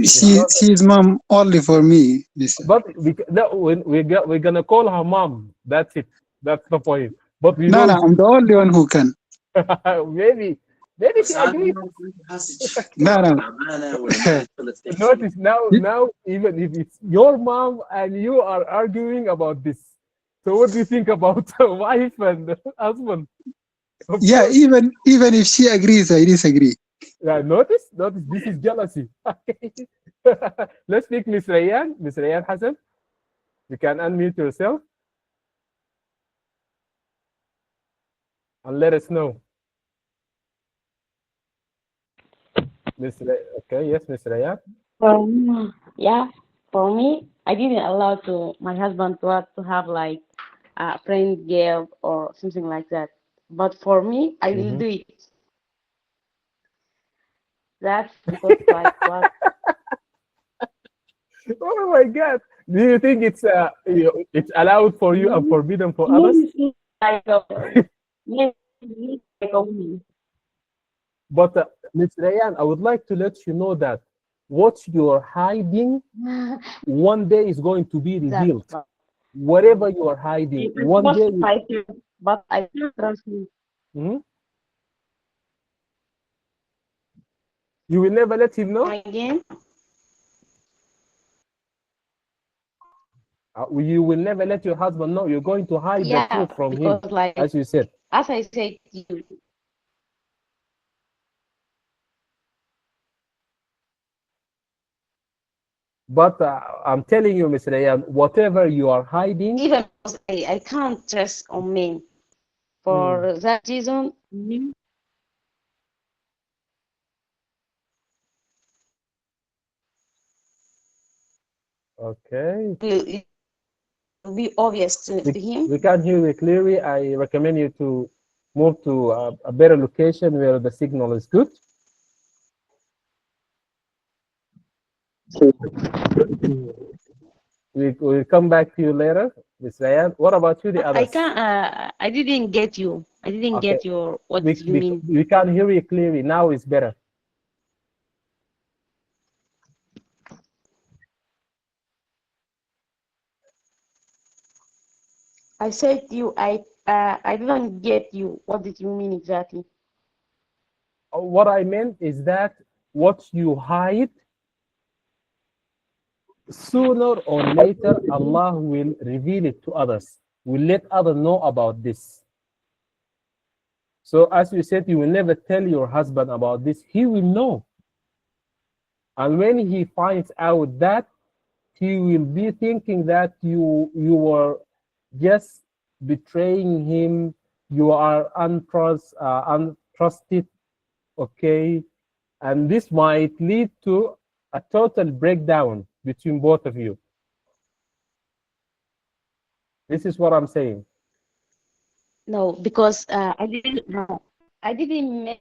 She's mom only for me. Listen. But we're going to call her mom. That's it. That's the point. But we No, know I'm the only one who can. maybe she agrees. No. Notice now, even if it's your mom and you are arguing about this, so what do you think about wife and husband? Yeah, even if she agrees, I disagree. Yeah, notice, this is jealousy. Okay. Let's pick Miss Rayan. Miss Rayan Hassan, you can unmute yourself and let us know. Okay, yes, Miss Rayan. Yeah, for me, I didn't allow to my husband to have like a friend girl or something like that. But for me, I will do it. That's because like what? Oh my God! Do you think it's allowed for you and forbidden for others? Like maybe like a woman. But Miss Rayan, I would like to let you know that what you're hiding one day is going to be That's revealed. Whatever you are hiding, I'm one supposed day to fight you. but I can't trust him Mhm. You will never let him know. again. You will never let your husband know. You're going to hide the Yeah, truth from because him, like as you said. as I said to you, But I'm telling you, Mr. Ayan, whatever you are hiding. even because I can't trust on men. Mm, For that reason, men okay. will be obvious to him. We can't hear you clearly. I recommend you to move to a better location where the signal is good. We'll come back to you later, Miss Ryan. What about you, the But I others? can't. I didn't get you. I didn't Okay, get your. What do you mean? we can't hear you clearly. Now it's better. I said to you. I didn't get you. What did you mean exactly? What I meant is that what you hide, sooner or later, Allah will reveal it to others. Will let others know about this. So, as you said, you will never tell your husband about this. He will know. And when he finds out that, he will be thinking that you were just betraying him. You are untrusted, okay, and this might lead to a total breakdown between both of you. This is what I'm saying. No, because I didn't. No, I didn't make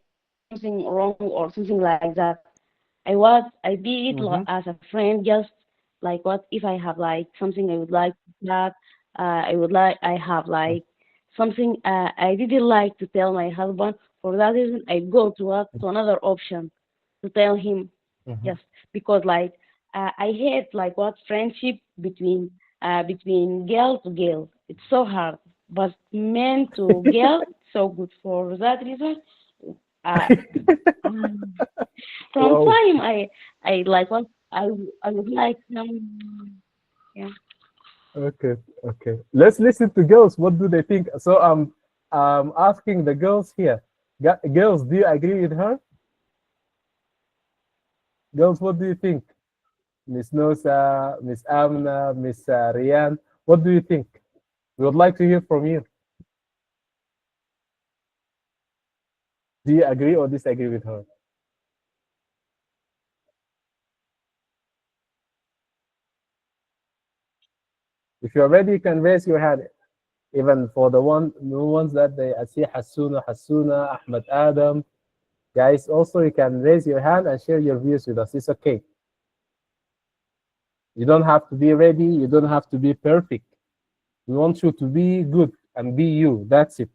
something wrong or something like that. I did it Mm-hmm. as a friend, just like what if I have like something I would like to chat, I have like something I didn't like to tell my husband. For that reason, I go to another option to tell him, Mm-hmm. just because like I hate like what friendship between girl to girl. It's so hard, but man to girl, it's so good. For that reason, uh, um, from Wow. time I like what I would like yeah. Okay. Okay. Let's listen to girls. What do they think? So I'm asking the girls here. Girls, do you agree with her? Girls, what do you think? Miss Nosa, Miss Amna, Miss Rian, what do you think? We would like to hear from you. Do you agree or disagree with her? If you're ready, you can raise your hand. Even for the new ones that they I see Hasuna, Ahmed Adam. Guys, also you can raise your hand and share your views with us. It's okay. You don't have to be ready. You don't have to be perfect. We want you to be good and be you. That's it.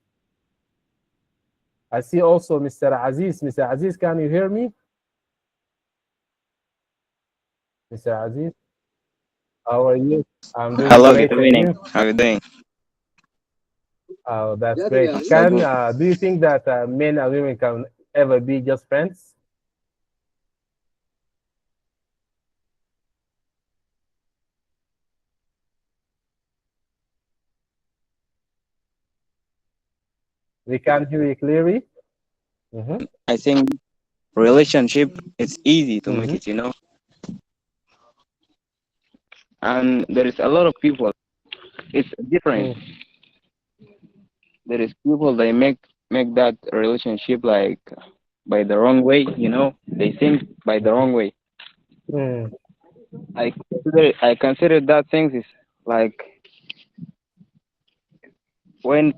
I see also Mr. Aziz. Mr. Aziz, can you hear me? Mr. Aziz, how are you? I'm doing Hello, good great, and evening. you? How are you doing? Oh, that's great. So Can good. do you think that men and women can ever be just friends? We can hear you clearly. Mm-hmm. I think relationship it's easy to make Mm-hmm. it, and there is a lot of people. It's different. Mm-hmm. There is people they make that relationship like by the wrong way. They think by the wrong way. Mm. I consider that things is like when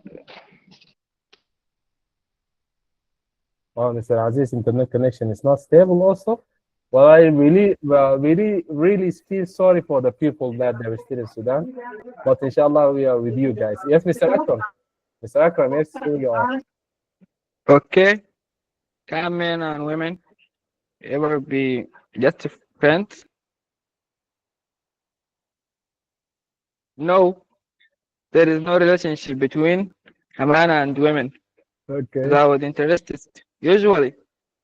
Oh, Mr. Aziz, internet connection is not stable also. Well, I really feel sorry for the people that they're still in Sudan. But inshallah, we are with you guys. Yes, Mr. Akram. Mr. Akram, yes, here you are. okay, can men and women ever be just friends? No, there is no relationship between. a man and women Okay. without interests. Usually,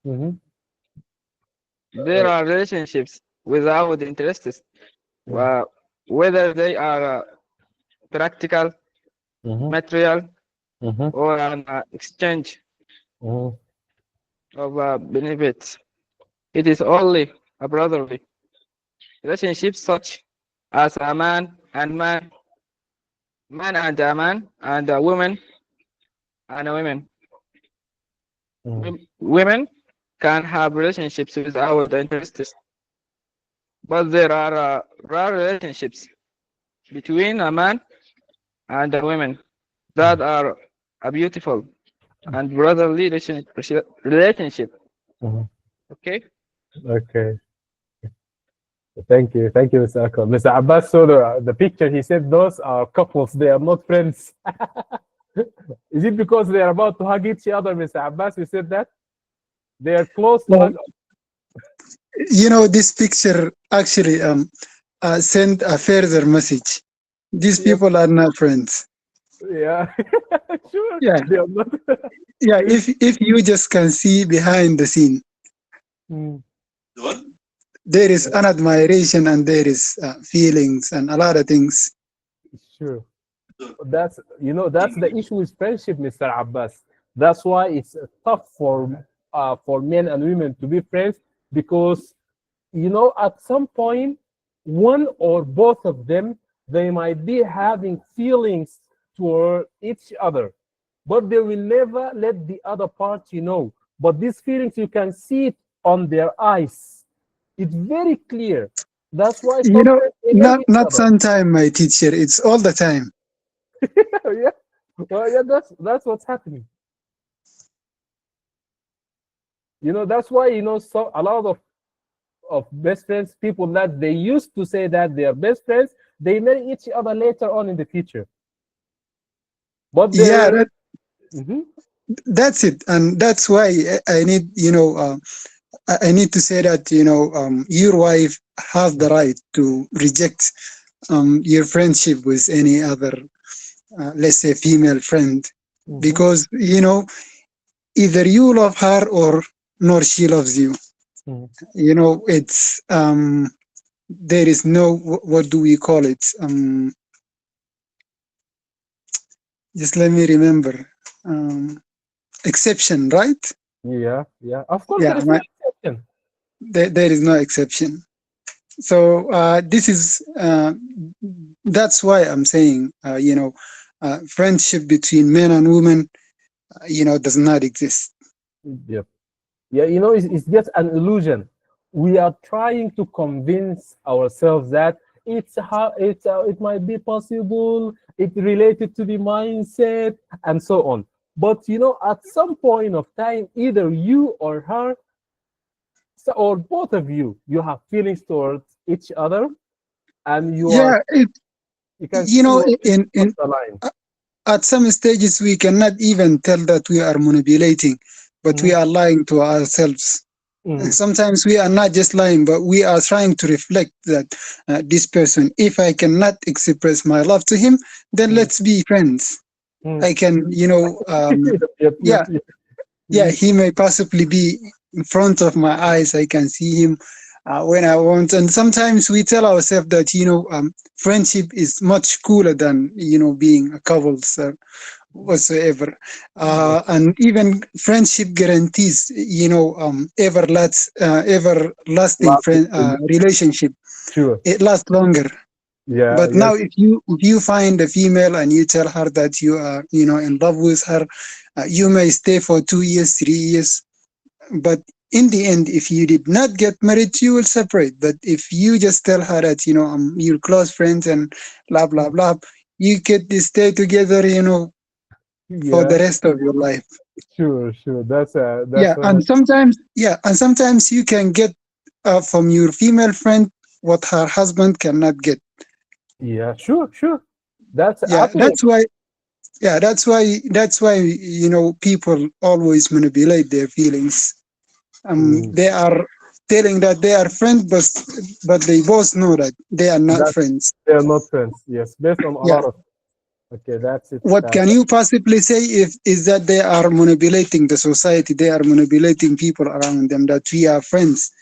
Mm-hmm. there are relationships without interests, uh, whether they are practical, Mm-hmm. material, Mm-hmm. or an exchange Mm-hmm. of benefits. It is only a brotherly relationship, such as a man and a man, and a woman and a woman. Women can have relationships without interests, but there are rare relationships between a man and a woman that are a beautiful and brotherly relationship. Mm-hmm. Okay. Okay. Thank you, Mr. Akram. Mr. Abbas saw the picture. He said those are couples. They are not friends. Is it because they are about to hug each other, Mr. Abbas? You said that they are close to Well, hug. this picture actually sent a further message. These Yep. people are not friends. Yeah. Sure. Yeah, They are not. yeah. If you just can see behind the scene, Mm, there is an admiration and there is feelings and a lot of things. sure. That's the issue with friendship, Mr. Abbas. That's why it's tough for men and women to be friends because at some point one or both of them they might be having feelings toward each other, but they will never let the other party know. But these feelings you can see it on their eyes. It's very clear. That's why sometimes they hate each Not other. sometime, my teacher. It's all the time. Yeah. Well, yeah, that's what's happening. That's why so a lot of best friends, people that they used to say that they are best friends, they marry each other later on in the future. But Yeah, they're Mhm. that's it, and that's why I need I need to say that your wife has the right to reject your friendship with any other, let's say, female friend, Mhm. because either you love her or nor she loves you. Mhm. It's there is no what do we call it? Just let me remember. Exception, right? Yeah, yeah. Of course, there Yeah, is no exception. there is no exception. So this is that's why I'm saying friendship between men and women does not exist. Yep. Yeah, it's just an illusion. We are trying to convince ourselves that it might be possible. It related to the mindset and so on. But at some point of time, either you or her, or both of you have feelings towards each other, and Yeah, you can see in what's the line. at some stages we cannot even tell that we are manipulating, but we Mhm. are lying to ourselves. Mhm. Sometimes we are not just lying, but we are trying to reflect that this person, if I cannot express my love to him, then Mhm. let's be friends. Mhm. I can, Yep, yep, yeah, yep. yeah, Mhm. he may possibly be in front of my eyes. I can see him when I want. And sometimes we tell ourselves that, friendship is much cooler than, being a couple whatsoever. And even friendship guarantees, everlasting Lasting relationship. relationship. Sure. It lasts longer. Yeah, But now, yes. if you find a female and you tell her that you are in love with her, you may stay for 2 years, 3 years, but in the end, if you did not get married, you will separate. But if you just tell her that you're close friends and blah blah blah, you get to stay together, for the Yeah, rest of your life. sure, sure. That's Yeah, and sometimes you can get from your female friend what her husband cannot get. yeah, sure, sure. That's Yeah, happening. that's why people always manipulate their feelings. Mm. They are telling that they are friends, but they both know that they are not That friends. they're not friends. Yes, based on a Yeah, lot of. Okay, that's it. What can you possibly say if is that they are manipulating the society, they are manipulating people around them, that we are friends,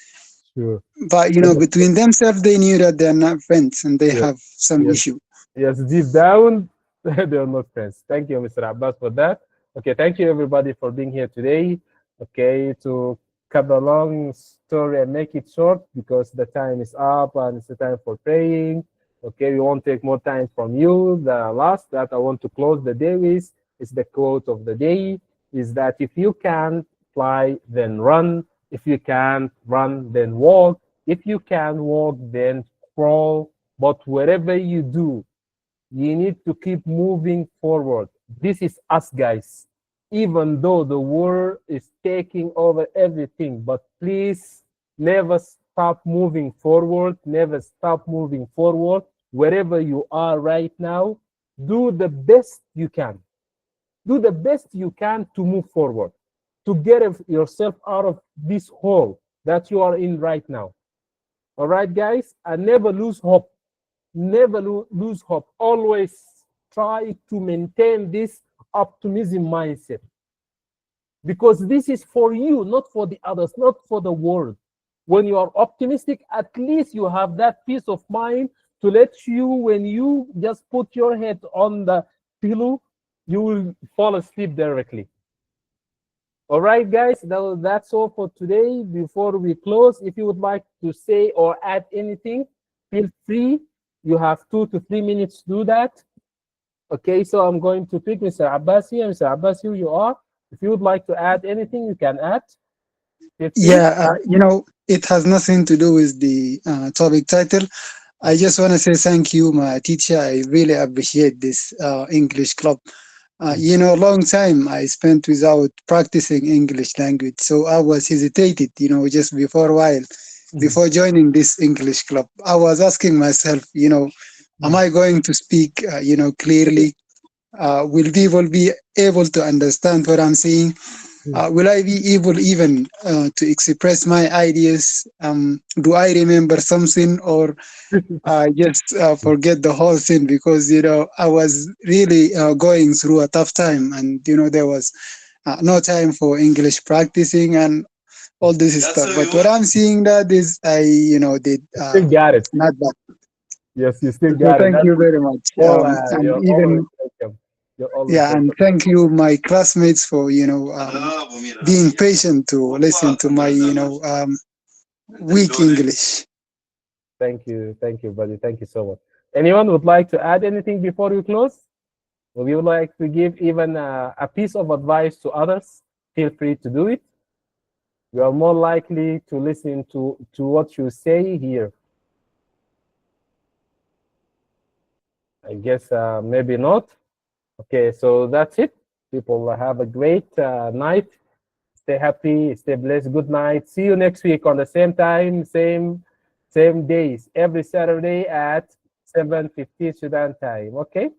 Sure. but between themselves they knew that they are not friends and they Yes. have some Yes. issue. Yes, deep down, they're not friends. Thank you, Mr. Abbas, for that. Okay, thank you everybody for being here today. Okay, to cut the long story and make it short because the time is up and it's the time for praying. Okay, we won't take more time from you. The last that I want to close the day with is the quote of the day is that if you can fly, then run. If you can't run, then walk. If you can walk, then crawl. But wherever you do, you need to keep moving forward. This is us, guys. Even though the world is taking over everything, but please never stop moving forward. Never stop moving forward. Wherever you are right now, do the best you can. Do the best you can to move forward, to get yourself out of this hole that you are in right now. All right, guys, and never lose hope. Never lose hope. Always try to maintain this optimism mindset because this is for you, not for the others, not for the world. When you are optimistic, at least you have that peace of mind to let you, when you just put your head on the pillow, you will fall asleep directly. All right, guys, that's all for today. Before we close, if you would like to say or add anything, feel free. You have 2 to 3 minutes to do that. Okay, so I'm going to pick Mr. Abbas here. Mr. Abbas, here you are. If you would like to add anything, you can add. Feel free. Yeah, it has nothing to do with the topic title. I just want to say thank you, my teacher. I really appreciate this English club. Long time I spent without practicing English language, so I was hesitated. Just before a while, before joining this English club, I was asking myself, am I going to speak, clearly? Will people be able to understand what I'm saying? Will I be able even to express my ideas? Do I remember something, or I just forget the whole thing? Because I was really going through a tough time, and there was no time for English practicing and all this stuff. But what I'm seeing that is I did Still got it. not bad. Yes, you still So got it. thank That's you very much. all. And You're always even welcome. You're always yeah, and welcome. thank you, my classmates, for being patient to listen to my weak English. Thank you, buddy. Thank you so much. Anyone would like to add anything before we close? Would you like to give even a piece of advice to others? Feel free to do it. You are more likely to listen to what you say here. I guess maybe not. Okay, so that's it. People have a great night. Stay happy, stay blessed. Good night. See you next week on the same time, same days, every Saturday at 7:15 Sudan time. Okay.